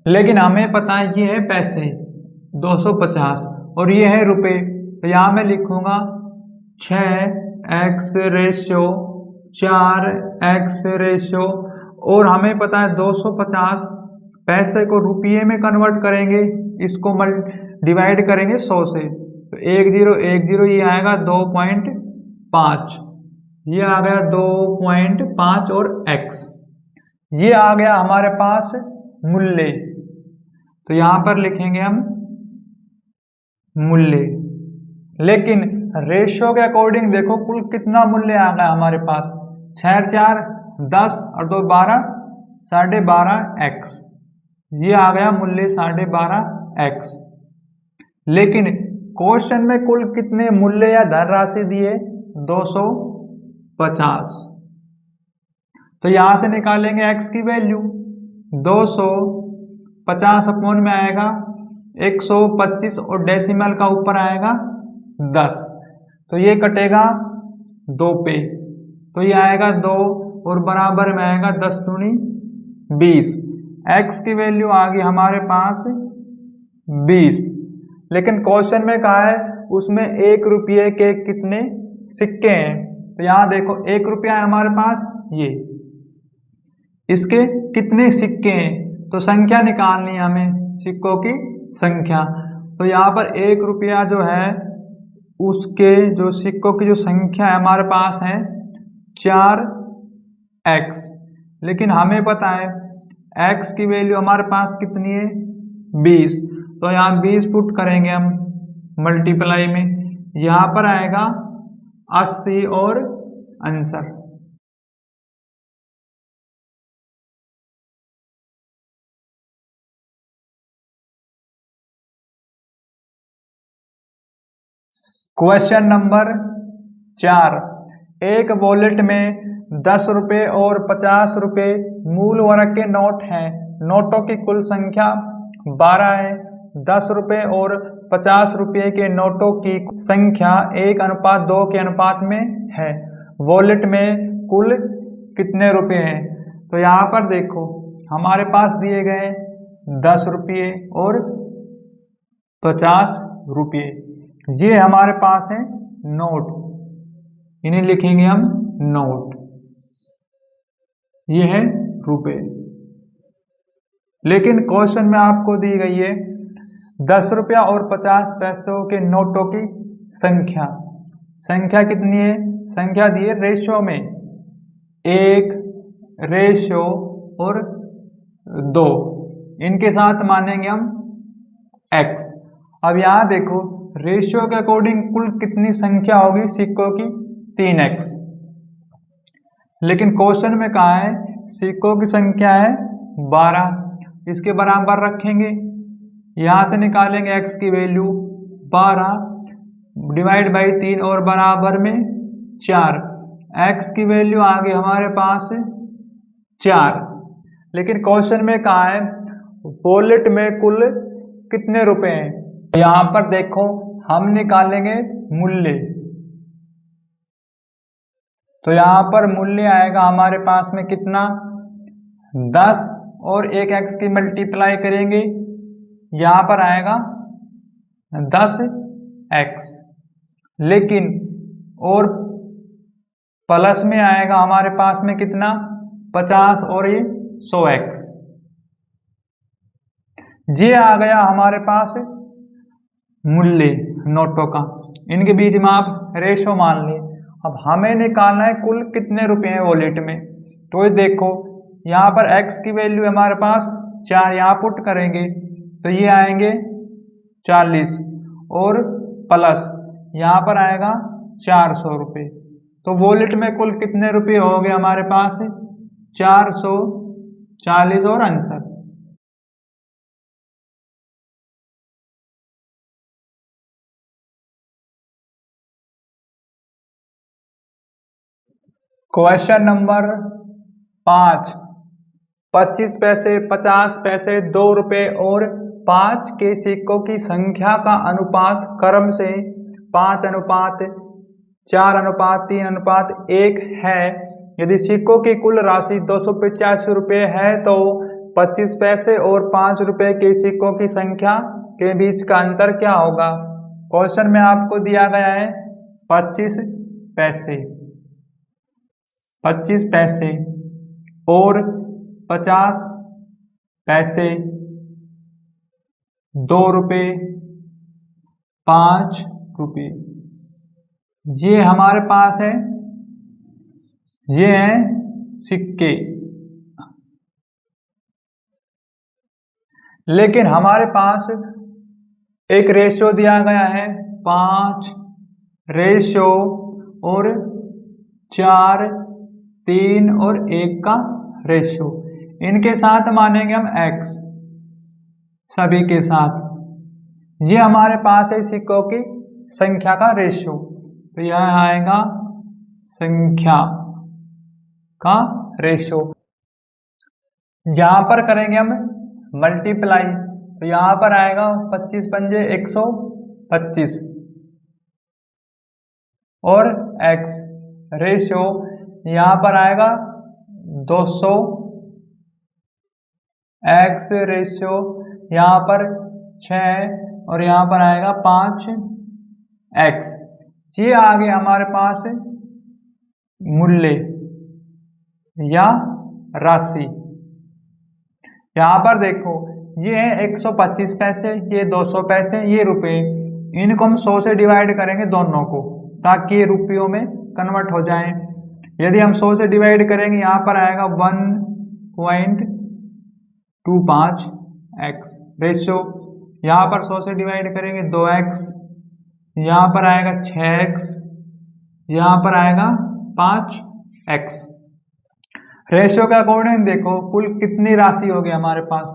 लेकिन हमें पता है ये है पैसे 250 और ये है रुपए, तो यहाँ मैं लिखूंगा 6x रेशियो 4x रेशियो, और हमें पता है 250 पैसे को रुपये में कन्वर्ट करेंगे, इसको डिवाइड करेंगे 100 से, तो 1010 ये आएगा 2.5, ये आ गया 2.5 और x, ये आ गया हमारे पास मूल्य। तो यहाँ पर लिखेंगे हम मूल्य। लेकिन रेशियो के अकॉर्डिंग देखो कुल कितना मूल्य आ गया हमारे पास, 6 4 10 और 2 12, 12.5x, ये आ गया मूल्य 12.5x। लेकिन क्वेश्चन में कुल कितने मूल्य या धनराशि दिए 250, तो यहां से निकालेंगे x की वैल्यू 250 अपॉन में आएगा 125 और डेसिमल का ऊपर आएगा 10, तो ये कटेगा 2 पे, तो ये आएगा 2 और बराबर में आएगा 10 दूनी 20। x की वैल्यू आ गई हमारे पास 20। लेकिन क्वेश्चन में कहा है उसमें 1 रुपये के कितने सिक्के हैं, तो यहाँ देखो 1 रुपया है हमारे पास, ये इसके कितने सिक्के हैं, तो संख्या निकालनी है हमें सिक्कों की संख्या। तो यहाँ पर 1 रुपया जो है उसके जो सिक्कों की जो संख्या है हमारे पास है 4x, लेकिन हमें पता है x की वैल्यू हमारे पास कितनी है 20, तो यहाँ 20 पुट करेंगे हम मल्टीप्लाई में, यहाँ पर आएगा 80 और आंसर। क्वेश्चन नंबर 4, एक वॉलेट में 10 रुपये और 50 रुपये मूल वर्ग के नोट हैं। नोटों की कुल संख्या 12 है। 10 रुपये और 50 रुपये के नोटों की संख्या 1:2 के अनुपात में है। वॉलेट में कुल कितने रुपये हैं? तो यहाँ पर देखो हमारे पास दिए गए 10 रुपये और 50 रुपये, ये हमारे पास है नोट, इन्हें लिखेंगे हम नोट, ये है रुपए। लेकिन क्वेश्चन में आपको दी गई है 10 रुपया और 50 पैसों के नोटों की संख्या। संख्या कितनी है? संख्या दी है रेशो में 1 रेशो और 2, इनके साथ मानेंगे हम x। अब यहाँ देखो रेशियो के अकॉर्डिंग कुल कितनी संख्या होगी सिक्कों की? 3x। लेकिन क्वेश्चन में कहा है सिक्कों की संख्या है 12, इसके बराबर रखेंगे, यहाँ से निकालेंगे x की वैल्यू 12 डिवाइड बाई 3 और बराबर में 4, x की वैल्यू आ गई हमारे पास 4। लेकिन क्वेश्चन में कहा है वॉलेट में कुल कितने रुपए हैं? यहाँ पर देखो हम निकालेंगे मूल्य, तो यहाँ पर मूल्य आएगा हमारे पास में कितना? 10 और 1x की मल्टीप्लाई करेंगे, यहाँ पर आएगा 10x, लेकिन और प्लस में आएगा हमारे पास में कितना? 50 और ये 100x। ये आ गया हमारे पास मूल्य नोटों का, इनके बीच में आप रेशो मान लें। अब हमें निकालना है कुल कितने रुपए हैं वॉलेट में, तो ये देखो यहाँ पर x की वैल्यू हमारे पास 4, यहाँ पुट करेंगे तो ये आएंगे 40 और प्लस यहाँ पर आएगा 400 रुपये। तो वॉलेट में कुल कितने रुपये हो गए हमारे पास? 440 और आंसर। क्वेश्चन नंबर 5, 25 पैसे, 50 पैसे, 2 रुपये और 5 के सिक्कों की संख्या का अनुपात क्रम से 5:4:3:1 है। यदि सिक्कों की कुल राशि 285 रुपये है तो 25 पैसे और 5 रुपये के सिक्कों की संख्या के बीच का अंतर क्या होगा? क्वेश्चन में आपको दिया गया है 25 पैसे, 25 पैसे और 50 पैसे, 2 रुपये, 5 रुपये, ये हमारे पास है, ये हैं सिक्के। लेकिन हमारे पास एक रेशियो दिया गया है 5 रेशियो और 4, 3 और 1 का रेशियो, इनके साथ मानेंगे हम x, सभी के साथ। ये हमारे पास है सिक्कों की संख्या का रेशियो, तो यह आएगा संख्या का रेशियो। यहाँ पर करेंगे हम मल्टीप्लाई, तो यहाँ पर आएगा 25 पंजे 125 और x रेशियो यहाँ पर आएगा 200, x रेशियो यहाँ पर 6 और यहाँ पर आएगा 5x। ये आ गए हमारे पास मूल्य या राशि। यहाँ पर देखो ये है 125 पैसे, ये 200 पैसे, ये रुपए, इनको हम 100 से डिवाइड करेंगे दोनों को, ताकि ये रुपयों में कन्वर्ट हो जाएं। यदि हम 100 से डिवाइड करेंगे यहाँ पर आएगा 1 5.25x रेशियो, यहाँ पर 100 से डिवाइड करेंगे 2x, यहाँ पर आएगा 6x, यहाँ पर आएगा 5x। रेशियो के अकॉर्डिंग देखो कुल कितनी राशि हो गई हमारे पास,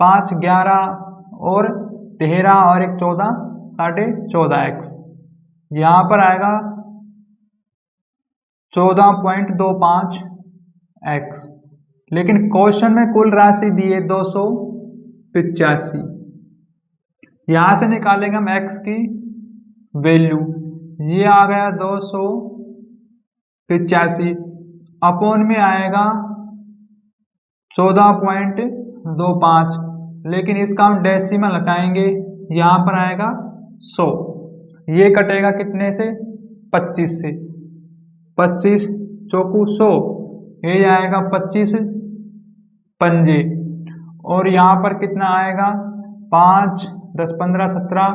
5 11 और 13 और 1 14, 14.5x। यहाँ पर आएगा 14.25x। लेकिन क्वेश्चन में कुल राशि दी है 285। यहाँ से निकालेंगे हम x की वैल्यू, ये आ गया 285 अपॉन में आएगा 14.25, लेकिन इसका हम डेसिमल हटाएंगे, यहाँ पर आएगा 100। ये कटेगा कितने से, 25 से, 25 चौकू 100, ये आएगा 25 पंजे, और यहाँ पर कितना आएगा 5 10 15 17,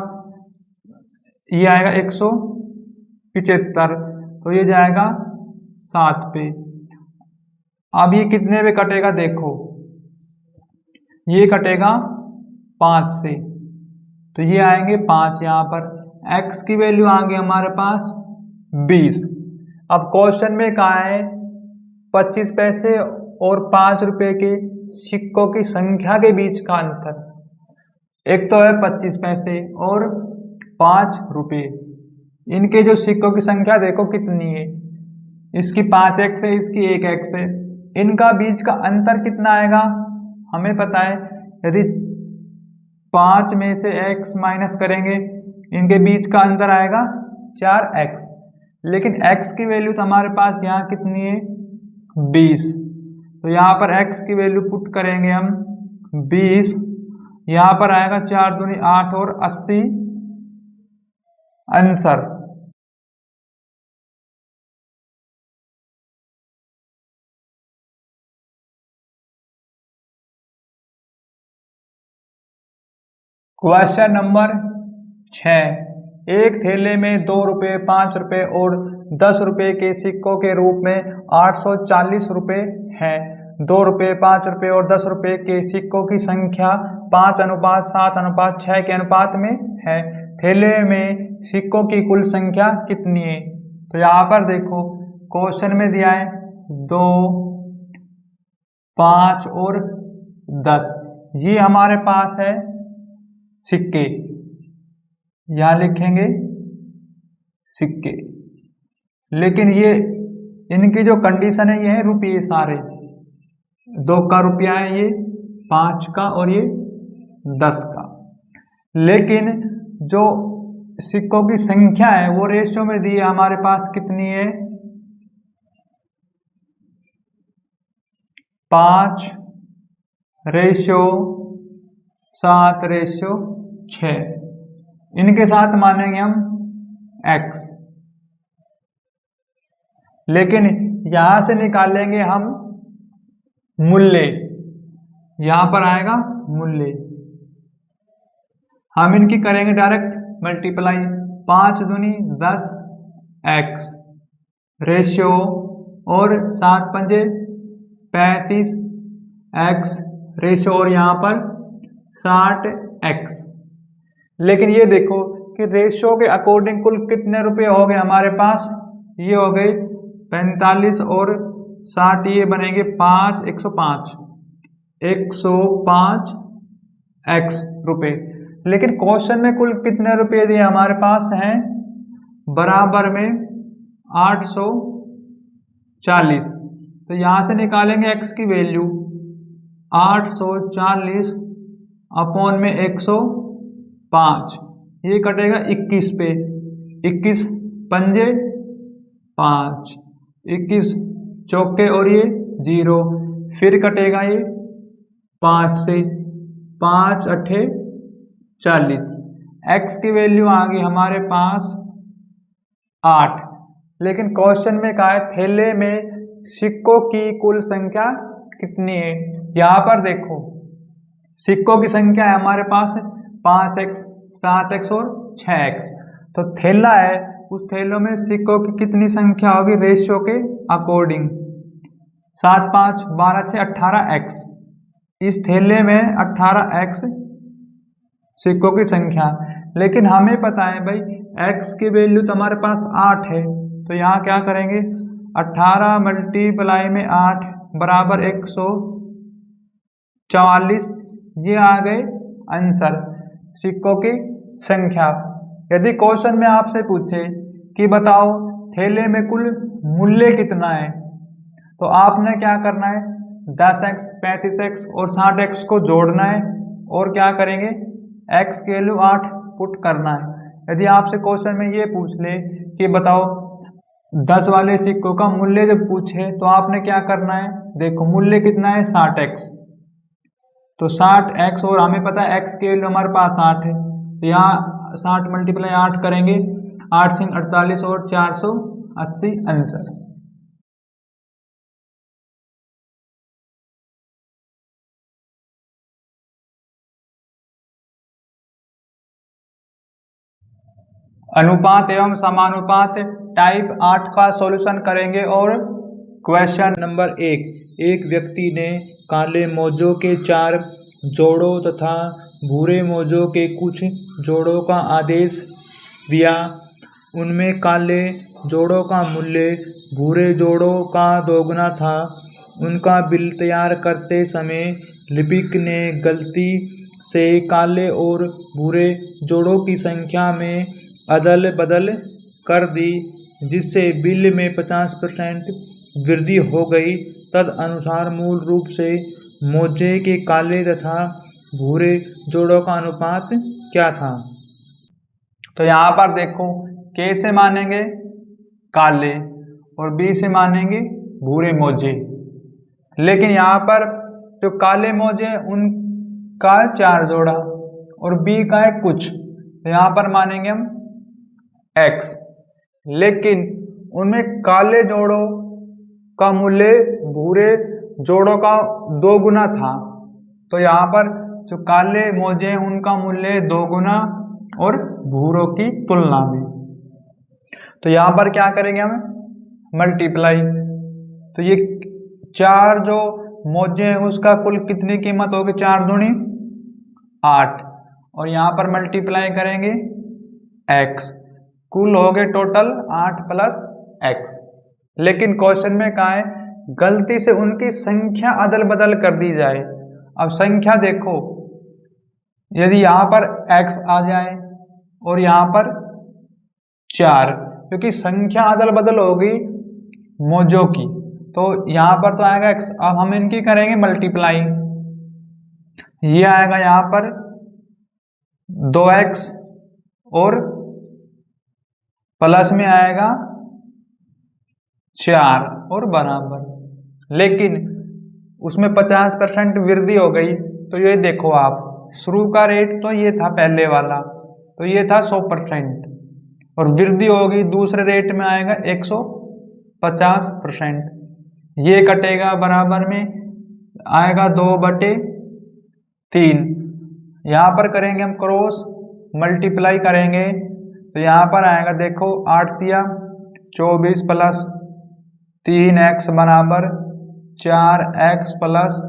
ये आएगा 175, तो ये जाएगा 7 पे। अब ये कितने पे कटेगा देखो, ये कटेगा 5 से, तो ये आएंगे 5। यहाँ पर x की वैल्यू आ गई हमारे पास 20। अब क्वेश्चन में कहा है 25 पैसे और 5 रुपए के सिक्कों की संख्या के बीच का अंतर। एक तो है 25 पैसे और 5 रुपए, इनके जो सिक्कों की संख्या देखो कितनी है, इसकी 5x है, इसकी 1x है, इनका बीच का अंतर कितना आएगा हमें पता है। यदि 5 में से x माइनस करेंगे, इनके बीच का अंतर आएगा 4x, लेकिन x की वैल्यू तो हमारे पास यहाँ कितनी है 20, तो यहाँ पर x की वैल्यू पुट करेंगे हम 20, यहाँ पर आएगा 4 दूनी 8 और 80 आंसर। क्वेश्चन नंबर 6, एक थैले में 2 रुपये 5 रुपये और 10 रुपये के सिक्कों के रूप में 840 रुपये हैं। 2 रुपये 5 रुपये और 10 रुपये के सिक्कों की संख्या 5:7:6 के अनुपात में है। थैले में सिक्कों की कुल संख्या कितनी है। तो यहाँ पर देखो क्वेश्चन में दिया है 2, 5 और 10, ये हमारे पास है सिक्के, यहाँ लिखेंगे सिक्के, लेकिन ये इनकी जो कंडीशन है ये है रुपये सारे, 2 का रुपया है ये, 5 का और ये 10 का, लेकिन जो सिक्कों की संख्या है वो रेशियो में दी है हमारे पास कितनी है 5:7:6, इनके साथ मानेंगे हम x, लेकिन यहां से निकालेंगे हम मूल्य, यहां पर आएगा मूल्य, हम इनकी करेंगे डायरेक्ट मल्टीप्लाई, 5 दूनी 10 x रेशियो और 7 पंजे 35 x रेशियो और यहाँ पर 60 x। लेकिन ये देखो कि रेशियो के अकॉर्डिंग कुल कितने रुपए हो गए हमारे पास, ये हो गए 45 और 60, ये बनेंगे 5 105 x रुपए। लेकिन क्वेश्चन में कुल कितने रुपए दिए हमारे पास हैं, बराबर में 840, तो यहाँ से निकालेंगे x की वैल्यू 840 अपॉन में 105, ये कटेगा 21 पे, 21 पंजे 5, 21 चौके और ये 0, फिर कटेगा ये 5 से, 5 8 40, x की वैल्यू आ गई हमारे पास 8। लेकिन क्वेश्चन में कहा है थैले में सिक्कों की कुल संख्या कितनी है। यहाँ पर देखो सिक्कों की संख्या है हमारे पास 5x 7x और 6x, तो थैला है, उस थैलों में सिक्कों की कितनी संख्या होगी रेशियो के अकॉर्डिंग, 7 5 12 6 18x। इस थैले में 18x सिक्कों की संख्या, लेकिन हमें पता है भाई x की वैल्यू तो हमारे पास 8 है, तो यहाँ क्या करेंगे 18 मल्टीप्लाई में 8 बराबर 144। ये आ गए आंसर सिक्कों की संख्या। यदि क्वेश्चन में आपसे पूछे कि बताओ थैले में कुल मूल्य कितना है, तो आपने क्या करना है 10x 35x और 60x को जोड़ना है और क्या करेंगे x की वैल्यू 8 पुट करना है। यदि आपसे क्वेश्चन में ये पूछ ले कि बताओ 10 वाले सिक्कों का मूल्य जब पूछे तो आपने क्या करना है, देखो मूल्य कितना है 60x, तो 60x और हमें पता है x की वैल्यू हमारे पास 8 है, तो यहाँ 60 मल्टीप्लाई 8 करेंगे 8 से 48 और 480 आंसर। अनुपात एवं समानुपात टाइप 8 का सॉल्यूशन करेंगे। और क्वेश्चन नंबर 1, एक व्यक्ति ने काले मोजों के 4 जोड़ों तथा भूरे मोजों के कुछ जोड़ों का आदेश दिया। उनमें काले जोड़ों का मूल्य भूरे जोड़ों का दोगुना था। उनका बिल तैयार करते समय लिपिक ने गलती से काले और भूरे जोड़ों की संख्या में अदल बदल कर दी, जिससे बिल में 50% वृद्धि हो गई। तदनुसार मूल रूप से मोजे के काले तथा भूरे जोड़ों का अनुपात क्या था। तो यहाँ पर देखो के से मानेंगे काले और बी से मानेंगे भूरे मोजे, लेकिन यहाँ पर जो काले मोजे उनका 4 जोड़ा और बी का है कुछ, तो यहाँ पर मानेंगे हम x, लेकिन उनमें काले जोड़ों का मूल्य भूरे जोड़ों का 2 गुना था, तो यहाँ पर जो काले मोजे हैं उनका मूल्य 2 गुना और भूरों की तुलना में। तो यहाँ पर क्या करेंगे हम मल्टीप्लाई, तो ये 4 जो मोजे हैं उसका कुल कितनी कीमत होगी 4 दूनी 8, और यहाँ पर मल्टीप्लाई करेंगे x, कुल हो गए टोटल 8 प्लस x। लेकिन क्वेश्चन में कहा है गलती से उनकी संख्या अदल बदल कर दी जाए। अब संख्या देखो, यदि यहाँ पर x आ जाए और यहाँ पर 4, क्योंकि संख्या अदल बदल होगी मोजों की, तो यहाँ पर तो आएगा x। अब हम इनकी करेंगे मल्टीप्लाई, ये आएगा यहाँ पर 2x और प्लस में आएगा 4 और बराबर, लेकिन उसमें 50% वृद्धि हो गई। तो ये देखो आप शुरू का रेट तो ये था पहले वाला, तो ये था 100%, और वृद्धि होगी दूसरे रेट में आएगा 150%। ये कटेगा बराबर में आएगा 2/3। यहाँ पर करेंगे हम क्रॉस मल्टीप्लाई करेंगे, तो यहाँ पर आएगा देखो 8 तिया 24 प्लस 3x बराबर 4x प्लस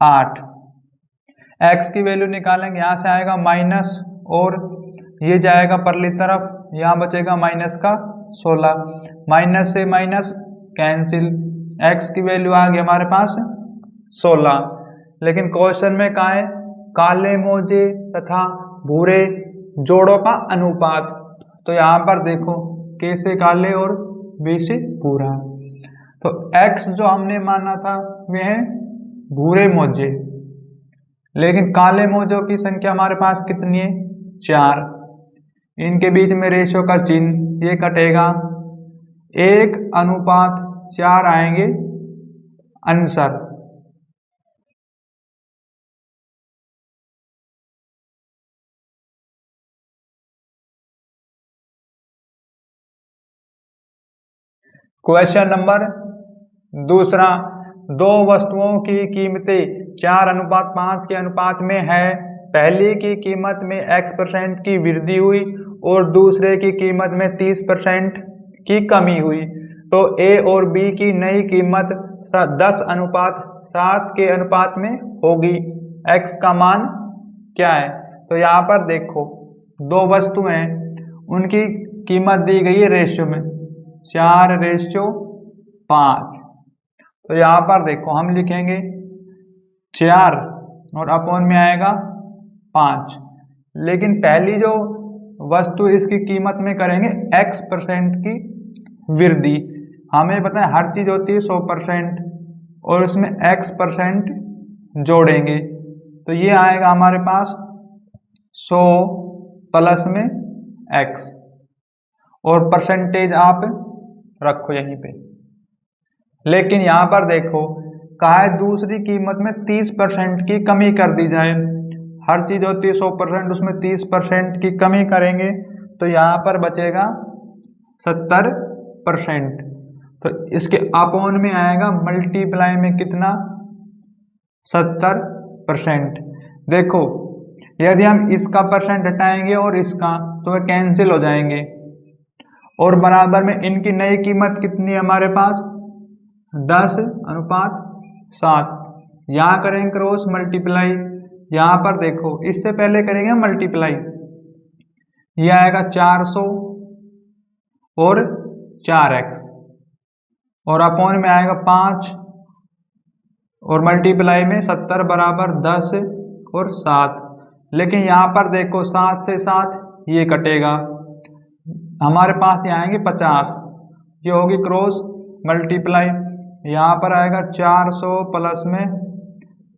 8। x की वैल्यू निकालेंगे, यहाँ से आएगा माइनस और ये जाएगा परली तरफ, यहाँ बचेगा माइनस का 16, माइनस से माइनस कैंसिल, x की वैल्यू आ गई हमारे पास 16। लेकिन क्वेश्चन में कहा है काले मोजे तथा भूरे जोड़ों का अनुपात, तो यहाँ पर देखो के से काले और बी से भूरा, तो x जो हमने माना था वह है भूरे मोजे, लेकिन काले मोजों की संख्या हमारे पास कितनी है 4। इनके बीच में रेशियो का चिन्ह, ये कटेगा 1:4 आएंगे आंसर। क्वेश्चन नंबर 2, दो वस्तुओं की कीमतें 4:5 के अनुपात में है। पहली की कीमत में x% की वृद्धि हुई और दूसरे की कीमत में 30% की कमी हुई, तो a और b की नई कीमत 10:7 के अनुपात में होगी। x का मान क्या है? तो यहाँ पर देखो दो वस्तुएं उनकी कीमत दी गई है रेशियो में 4:5। तो यहाँ पर देखो हम लिखेंगे 4 और अपॉन में आएगा 5। लेकिन पहली जो वस्तु इसकी कीमत में करेंगे x% की वृद्धि। हमें पता है हर चीज होती है 100% और इसमें x% जोड़ेंगे तो ये आएगा हमारे पास 100 प्लस में x और परसेंटेज आप रखो यहीं पे। लेकिन यहाँ पर देखो कहा है दूसरी कीमत में 30% की कमी कर दी जाए। हर चीज होती है 100%, उसमें 30% की कमी करेंगे तो यहाँ पर बचेगा 70%। तो इसके अपॉन में आएगा मल्टीप्लाई में कितना 70%। देखो यदि हम इसका परसेंट हटाएंगे और इसका तो वे कैंसिल हो जाएंगे और बराबर में इनकी नई कीमत कितनी है हमारे पास 10:7। यहाँ करेंगे क्रॉस मल्टीप्लाई। यहाँ पर देखो इससे पहले करेंगे मल्टीप्लाई, ये आएगा 400 और 4x और अपॉन में आएगा 5 और मल्टीप्लाई में 70 बराबर 10 और 7। लेकिन यहाँ पर देखो 7 से 7 ये कटेगा, हमारे पास ये आएंगे 50। ये होगी क्रॉस मल्टीप्लाई। यहाँ पर आएगा 400 प्लस में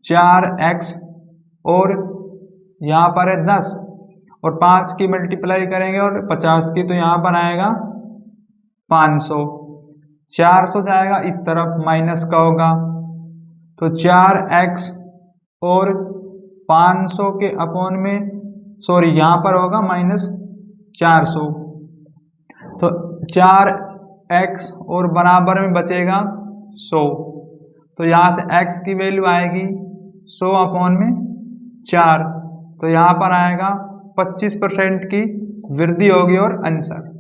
4x और यहाँ पर है 10 और 5 की मल्टीप्लाई करेंगे और 50 की तो यहाँ पर आएगा 500। 400 जाएगा इस तरफ माइनस का होगा तो 4x और 500 के अपॉन में सॉरी यहाँ पर होगा -400। तो 4x और बराबर में बचेगा 100। तो यहाँ से x की वैल्यू आएगी 100 अपॉन में 4। तो यहाँ पर आएगा 25% की वृद्धि होगी और आंसर।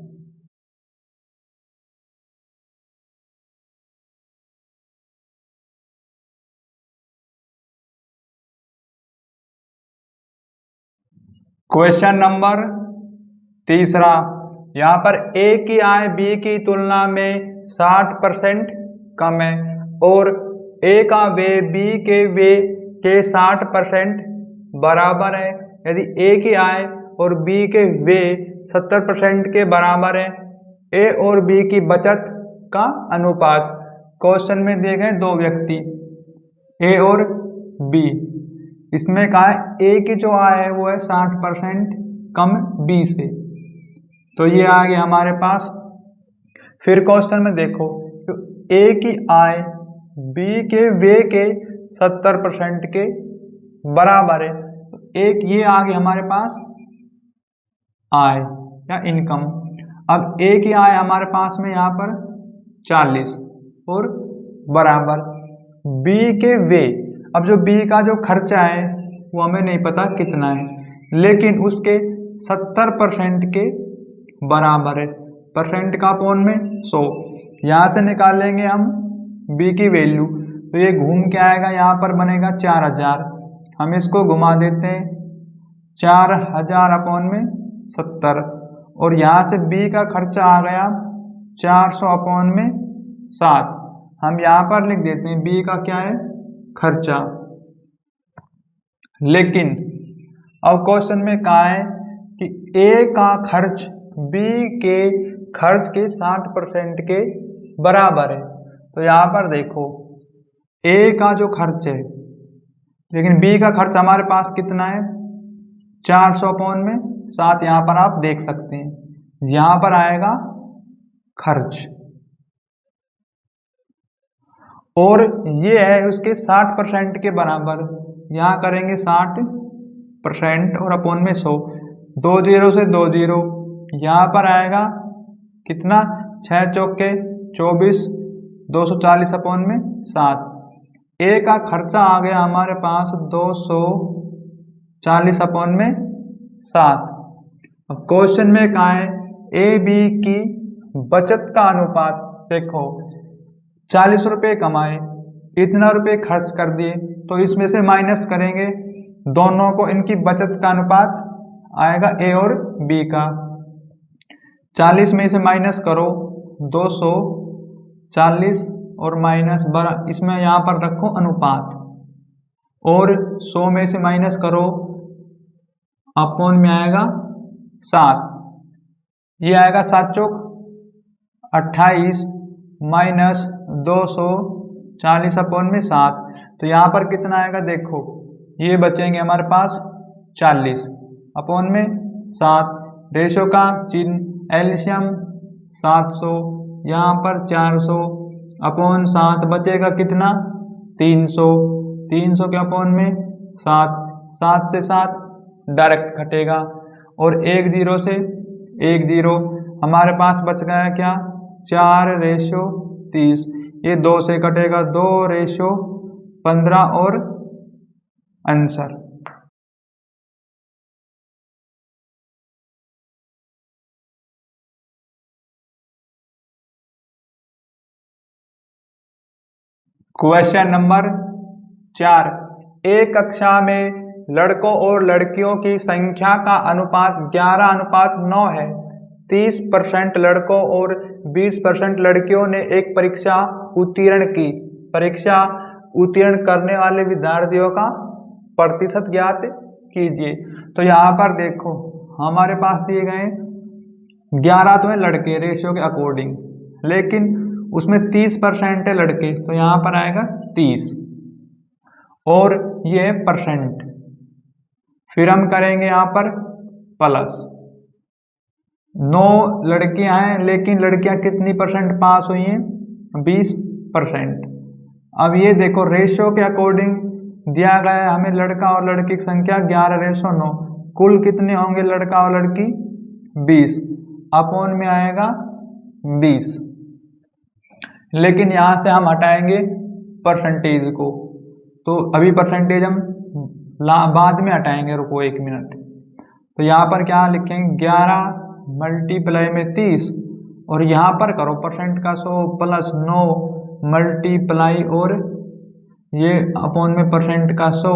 क्वेश्चन नंबर 3 यहाँ पर A की आय B की तुलना में 60% कम है और A का व्यय B के व्यय के 60% बराबर है। यदि A की आय और B के व्यय 70% के बराबर है, A और B की बचत का अनुपात। क्वेश्चन में दिए गए दो व्यक्ति A और B, इसमें कहा है A की जो आय है वो है 60% कम B से, तो ये आ गया हमारे पास। फिर क्वेश्चन में देखो तो A की आय B के व्यय के 70% के बराबर है, तो एक ये आ गया हमारे पास आय या इनकम। अब A की आय हमारे पास में यहाँ पर 40 और बराबर B के व्यय। अब जो B का जो खर्चा है वो हमें नहीं पता कितना है, लेकिन उसके 70% के बराबर है। परसेंट का अपॉन में 100, यहाँ से निकालेंगे हम B की वैल्यू तो ये घूम के आएगा, यहाँ पर बनेगा 4000। हम इसको घुमा देते हैं 4000 अपॉन में 70 और यहाँ से B का खर्चा आ गया 400 अपॉन में 7। हम यहाँ पर लिख देते हैं B का क्या है खर्चा। लेकिन अब क्वेश्चन में कहा है कि A का खर्च B के खर्च के 60% के बराबर है। तो यहाँ पर देखो A का जो खर्च है, लेकिन B का खर्च हमारे पास कितना है 400 अपॉन में 7। यहाँ पर आप देख सकते हैं, यहाँ पर आएगा खर्च और ये है उसके 60% के बराबर। यहाँ करेंगे 60% और अपॉन में 100, 2 0 से 2 0, यहाँ पर आएगा कितना 6 चौके 24, 240 अपॉन में 7। A का खर्चा आ गया हमारे पास 240 अपॉन में 7। अब क्वेश्चन में कहा है A B की बचत का अनुपात। देखो 40 रुपये कमाए इतना रुपये खर्च कर दिए, तो इसमें से माइनस करेंगे दोनों को, इनकी बचत का अनुपात आएगा ए और बी का। 40 में से माइनस करो 240 और माइनस 12, इसमें यहाँ पर रखो अनुपात, और 100 में से माइनस करो अपॉन में आएगा 7, ये आएगा 7 चौक 28 माइनस 240 अपॉन में 7, तो यहाँ पर कितना आएगा देखो, ये बचेंगे हमारे पास 40 अपॉन में 7, रेशो का चिन्ह एलसीएम 700, यहाँ पर 400 अपॉन 7 बचेगा कितना 300, 300 के अपॉन में 7, 7 से 7 डायरेक्ट घटेगा, और 1 0 से 1 0 हमारे पास बच गया क्या 4:30, ये 2 से कटेगा 2:15 और आंसर। क्वेश्चन नंबर 4, एक कक्षा में लड़कों और लड़कियों की संख्या का अनुपात 11:9 है। 30% लड़कों और 20% लड़कियों ने एक परीक्षा उत्तीर्ण की। परीक्षा उत्तीर्ण करने वाले विद्यार्थियों का प्रतिशत ज्ञात कीजिए। तो यहाँ पर देखो हमारे पास दिए गए 11 तो है लड़के रेशियो के अकॉर्डिंग, लेकिन उसमें 30% है लड़के, तो यहाँ पर आएगा 30 और ये है परसेंट। फिर हम करेंगे यहाँ पर प्लस 9 लड़कियां हैं, लेकिन लड़कियां कितनी परसेंट पास हुई हैं 20%। अब ये देखो रेशियो के अकॉर्डिंग दिया गया है हमें लड़का और लड़की की संख्या 11:9, कुल कितने होंगे लड़का और लड़की 20 अपॉन में आएगा 20, लेकिन यहाँ से हम हटाएंगे परसेंटेज को, तो अभी परसेंटेज हम बाद में हटाएंगे, रुको 1 मिनट। तो यहाँ पर क्या लिखेंगे 11 मल्टीप्लाई में 30 और यहाँ पर करो परसेंट का 100 प्लस 9 मल्टीप्लाई और ये अपॉन में परसेंट का 100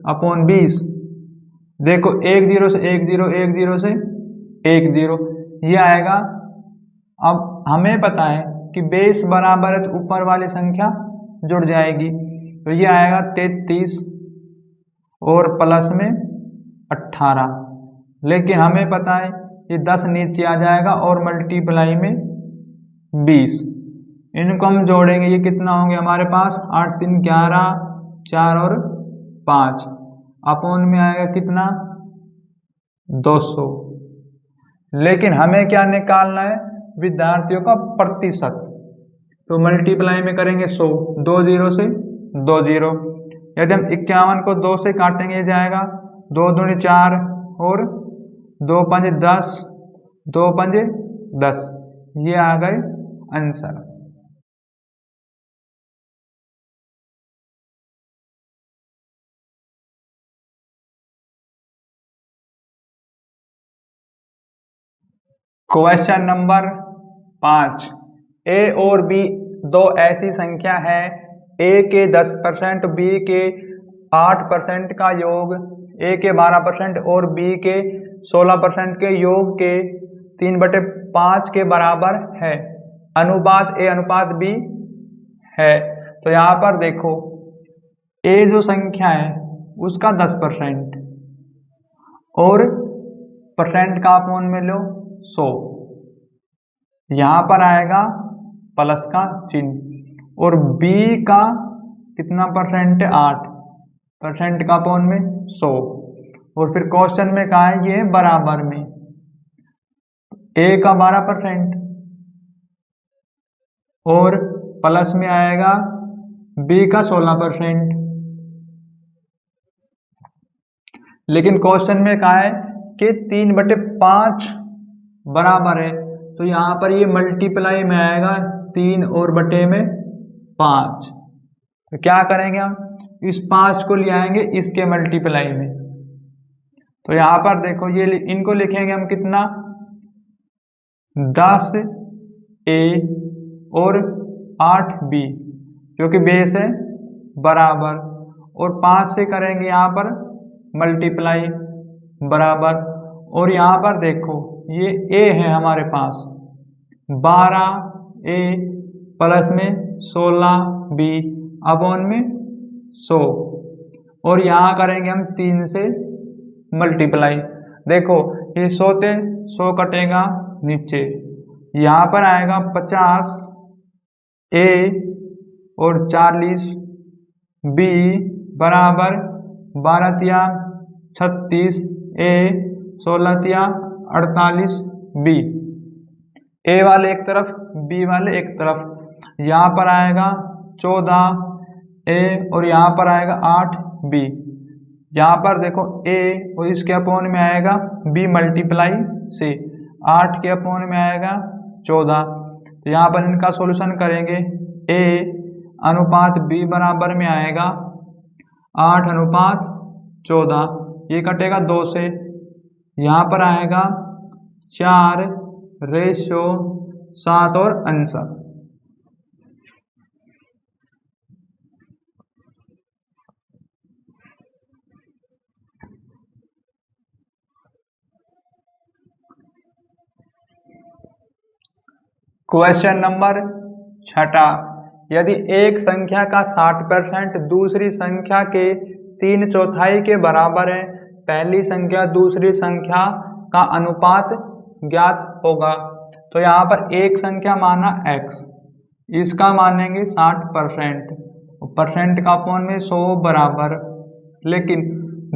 अपॉन 20। देखो 1 0 से 1 0 1 0 से 1 0 ये आएगा। अब हमें पता है कि बेस बराबर है तो ऊपर वाली संख्या जुड़ जाएगी, तो ये आएगा 33 और प्लस में 18, लेकिन हमें पता है ये 10 नीचे आ जाएगा और मल्टीप्लाई में 20। इनको हम जोड़ेंगे, ये कितना होंगे हमारे पास 8 3 11 4 और 5 अपॉन में आएगा कितना 200। लेकिन हमें क्या निकालना है विद्यार्थियों का प्रतिशत, तो मल्टीप्लाई में करेंगे 100, 2 0 से 2 0। यदि हम 51 को 2 से काटेंगे जाएगा 2 दूनी 4 और 2 5 10, 2 5 10, ये आ गए आंसर। क्वेश्चन नंबर 5, ए और बी दो ऐसी संख्या है, ए के 10% बी के 8% का योग ए के 12% और बी के 16% के योग के 3/5 के बराबर है। अनुपात ए अनुपात बी है। तो यहाँ पर देखो ए जो संख्या है उसका 10% और परसेंट का अपॉन में लो 100, यहाँ पर आएगा प्लस का चिन्ह, और बी का कितना परसेंट है 8% का अपॉन में 100, और फिर क्वेश्चन में कहा है ये बराबर में ए का 12% और प्लस में आएगा बी का 16%। लेकिन क्वेश्चन में कहा है कि 3/5 बराबर है, तो यहाँ पर ये मल्टीप्लाई में आएगा 3 और बटे में 5। तो क्या करेंगे हम इस 5 को ले आएंगे इसके मल्टीप्लाई में। तो यहाँ पर देखो ये इनको लिखेंगे हम कितना 10A और 8B, क्योंकि बेस है बराबर, और 5 से करेंगे यहाँ पर मल्टीप्लाई बराबर, और यहाँ पर देखो ये ए है हमारे पास 12 ए प्लस में 16 बी अपॉन में 100, और यहाँ करेंगे हम 3 से मल्टीप्लाई। देखो ये 100 थे 100 कटेगा नीचे, यहाँ पर आएगा 50 ए और 40 बी बराबर 12 तिया 36 ए 16 तिया 48 बी। ए वाले एक तरफ बी वाले एक तरफ, यहाँ पर आएगा 14 ए और यहाँ पर आएगा 8 बी। यहाँ पर देखो ए और इसके अपोन में आएगा बी मल्टीप्लाई से 8 के अपोन में आएगा 14। तो यहाँ पर इनका सॉल्यूशन करेंगे, ए अनुपात बी बराबर में आएगा 8 अनुपात 14, ये कटेगा 2 से, यहाँ पर आएगा 4:7 और आंसर। क्वेश्चन नंबर 6, यदि एक संख्या का 60% दूसरी संख्या के 3/4 के बराबर है, पहली संख्या दूसरी संख्या का अनुपात ज्ञात होगा। तो यहाँ पर एक संख्या माना x, इसका मानेंगे 60%, परसेंट का अपोन में 100 बराबर, लेकिन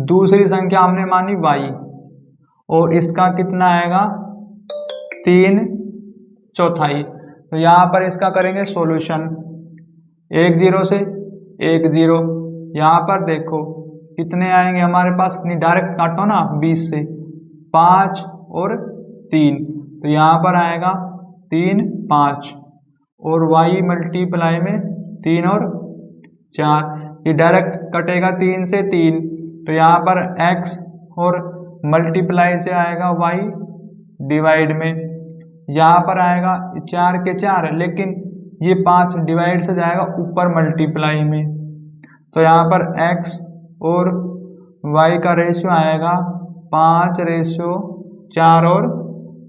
दूसरी संख्या हमने मानी y, और इसका कितना आएगा 3/4। तो यहाँ पर इसका करेंगे सॉल्यूशन, 1 0 से 1 0, यहाँ पर देखो कितने आएंगे हमारे पास, नहीं डायरेक्ट काटो ना 20 से, 5 और 3, तो यहाँ पर आएगा 3 5, और y मल्टीप्लाई में 3 और 4, ये डायरेक्ट कटेगा 3 से 3, तो यहाँ पर x और मल्टीप्लाई से आएगा y डिवाइड में, यहाँ पर आएगा 4 के 4, लेकिन ये 5 डिवाइड से जाएगा ऊपर मल्टीप्लाई में, तो यहाँ पर x और y का रेशियो आएगा 5:4 और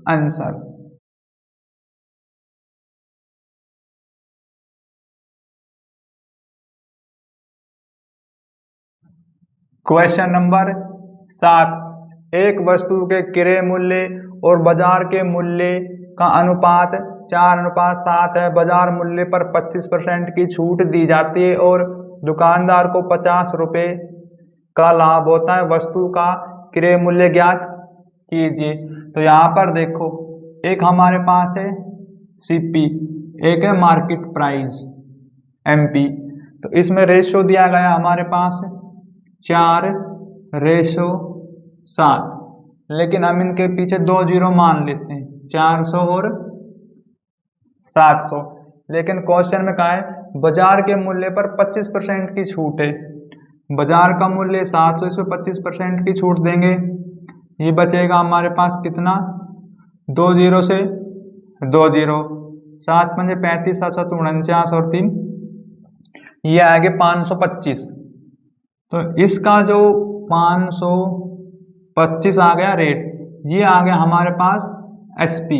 आंसर। क्वेश्चन नंबर 7, एक वस्तु के क्रय मूल्य और बाजार के मूल्य का अनुपात 4:7 है। बाजार मूल्य पर 25% की छूट दी जाती है और दुकानदार को 50 रुपये का लाभ होता है। वस्तु का क्रय मूल्य ज्ञात कीजिए। तो यहाँ पर देखो, एक हमारे पास है सीपी, एक है मार्केट प्राइस एमपी। तो इसमें रेशो दिया गया हमारे पास 4:7, लेकिन हम इनके पीछे 2 0 मान लेते हैं, 400 और 700। लेकिन क्वेश्चन में कहा है बाजार के मूल्य पर 25% की छूट है। बाजार का मूल्य 700, इसमें 25% की छूट देंगे, ये बचेगा हमारे पास कितना, 2 0 से 2 0, 7 5 35 7 7 49 और 3, ये आगे 525। तो इसका जो 525 आ गया रेट, ये आ गया हमारे पास एसपी,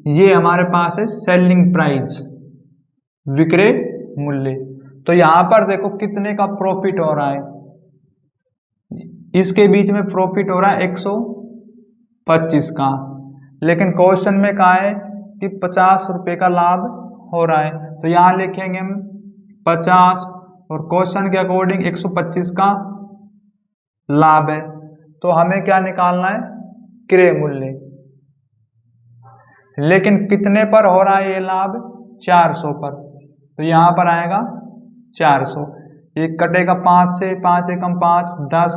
ये हमारे पास है सेलिंग प्राइस, विक्रय मूल्य। तो यहाँ पर देखो कितने का प्रॉफिट हो रहा है, इसके बीच में प्रॉफिट हो रहा है 125 का, लेकिन क्वेश्चन में कहा है कि 50 रुपये का लाभ हो रहा है। तो यहाँ लिखेंगे हम 50 और क्वेश्चन के अकॉर्डिंग 125 का लाभ है। तो हमें क्या निकालना है, क्रय मूल्य। लेकिन कितने पर हो रहा है ये लाभ, 400 पर। तो यहाँ पर आएगा 400, ये कटेगा 5 से, 5 एकम 5 10,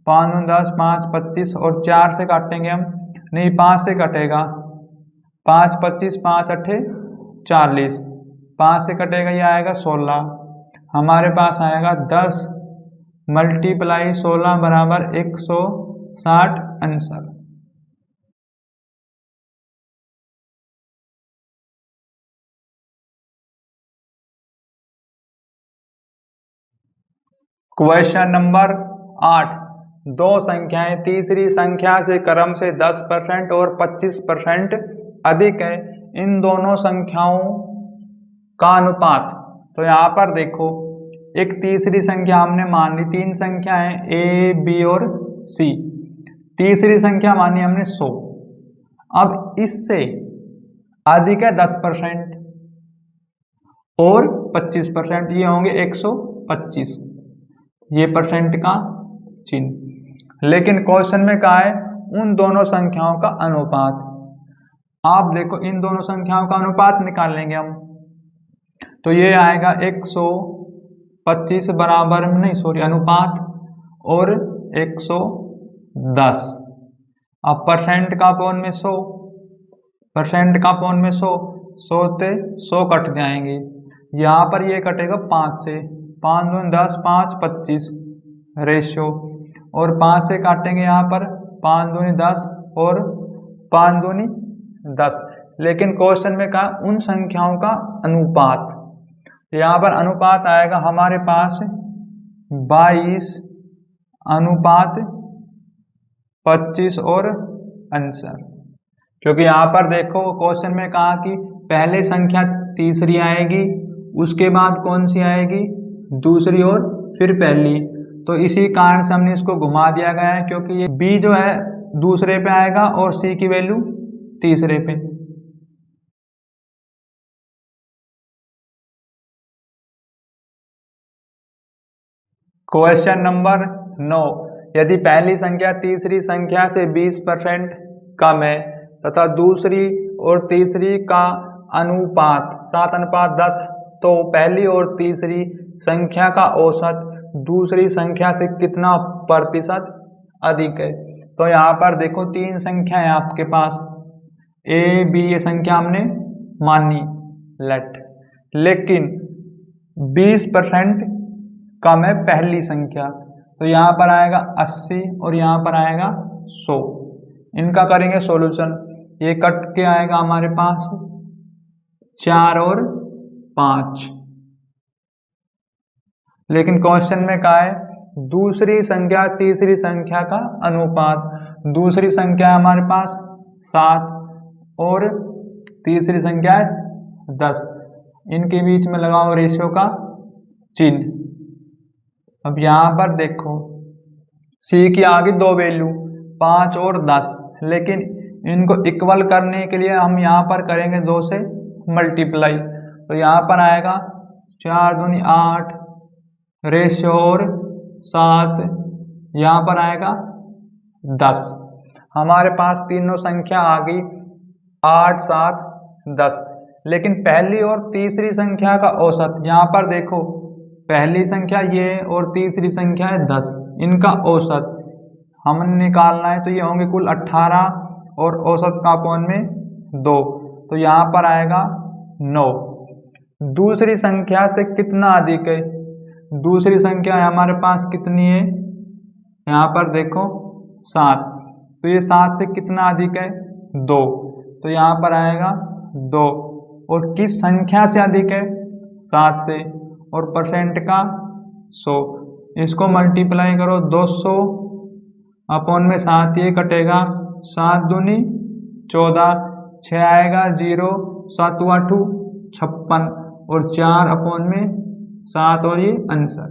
5 10 5 25, और 4 से काटेंगे हम, नहीं 5 से कटेगा, 5 25 5 8 40, 5 से कटेगा, ये आएगा 16, हमारे पास आएगा 10 मल्टीप्लाई 16 बराबर 160 आंसर। क्वेश्चन नंबर 8, दो संख्याएं तीसरी संख्या से क्रम से 10% और 25% अधिक है, इन दोनों संख्याओं का अनुपात। तो यहाँ पर देखो, एक तीसरी संख्या हमने मान ली, तीन संख्या है ए बी और सी, तीसरी संख्या मानी हमने 100। अब इससे अधिक है 10% और 25%, ये होंगे 125, ये परसेंट का चिन्ह। लेकिन क्वेश्चन में कहा है उन दोनों संख्याओं का अनुपात। आप देखो, इन दोनों संख्याओं का अनुपात निकाल लेंगे हम, तो ये आएगा 125 बराबर में नहीं, सॉरी, अनुपात और 110। अब परसेंट का पौन में 100, परसेंट का पौन में 100, 100 से 100 कट जाएंगे, यहाँ पर ये कटेगा 5 से, 5 दूनी 10, 5 25 रेशियो, और 5 से काटेंगे यहाँ पर 5 दूनी 10 और 5 दूनी 10। लेकिन क्वेश्चन में कहा उन संख्याओं का अनुपात, यहाँ पर अनुपात आएगा हमारे पास 22 अनुपात 25 और आंसर। क्योंकि यहाँ पर देखो क्वेश्चन में कहा कि पहले संख्या तीसरी आएगी, उसके बाद कौन सी आएगी, दूसरी और फिर पहली, तो इसी कारण से हमने इसको घुमा दिया गया है, क्योंकि ये बी जो है दूसरे पे आएगा और सी की वैल्यू तीसरे पे। क्वेश्चन नंबर 9, यदि पहली संख्या तीसरी संख्या से 20% कम है तथा दूसरी और तीसरी का अनुपात 7:10, तो पहली और तीसरी संख्या का औसत दूसरी संख्या से कितना प्रतिशत अधिक है। तो यहाँ पर देखो, तीन संख्या है आपके पास, ए बी, ये संख्या हमने मानी लेट, लेकिन 20% कम है पहली संख्या, तो यहाँ पर आएगा 80 और यहाँ पर आएगा 100। इनका करेंगे सॉल्यूशन, ये कट के आएगा हमारे पास 4 और 5। लेकिन क्वेश्चन में कहा है दूसरी संख्या तीसरी संख्या का अनुपात। दूसरी संख्या है हमारे पास 7 और तीसरी संख्या है 10, इनके बीच में लगाओ रेशियो का चिन्ह। अब यहाँ पर देखो, सी की आगे दो वैल्यू 5 और 10, लेकिन इनको इक्वल करने के लिए हम यहाँ पर करेंगे 2 से मल्टीप्लाई, तो यहाँ पर आएगा 4 दूनी 8 रेशियो और 7, यहाँ पर आएगा 10। हमारे पास तीनों संख्या आ गई 8, 7, 10, लेकिन पहली और तीसरी संख्या का औसत, यहाँ पर देखो पहली संख्या ये और तीसरी संख्या है 10, इनका औसत हमने निकालना है, तो ये होंगे कुल 18 और औसत का पौन में 2, तो यहाँ पर आएगा 9। दूसरी संख्या से कितना अधिक है, दूसरी संख्या हमारे पास कितनी है, यहाँ पर देखो 7, तो ये 7 से कितना अधिक है, 2, तो यहाँ पर आएगा 2। और किस संख्या से अधिक है, 7 से, और परसेंट का 100, इसको मल्टीप्लाई करो 200 अपॉन में 7, ये कटेगा 7 दूनी 14, 6 आएगा 0, 7 8 56 और 4 अपॉन में 7 और ये आंसर।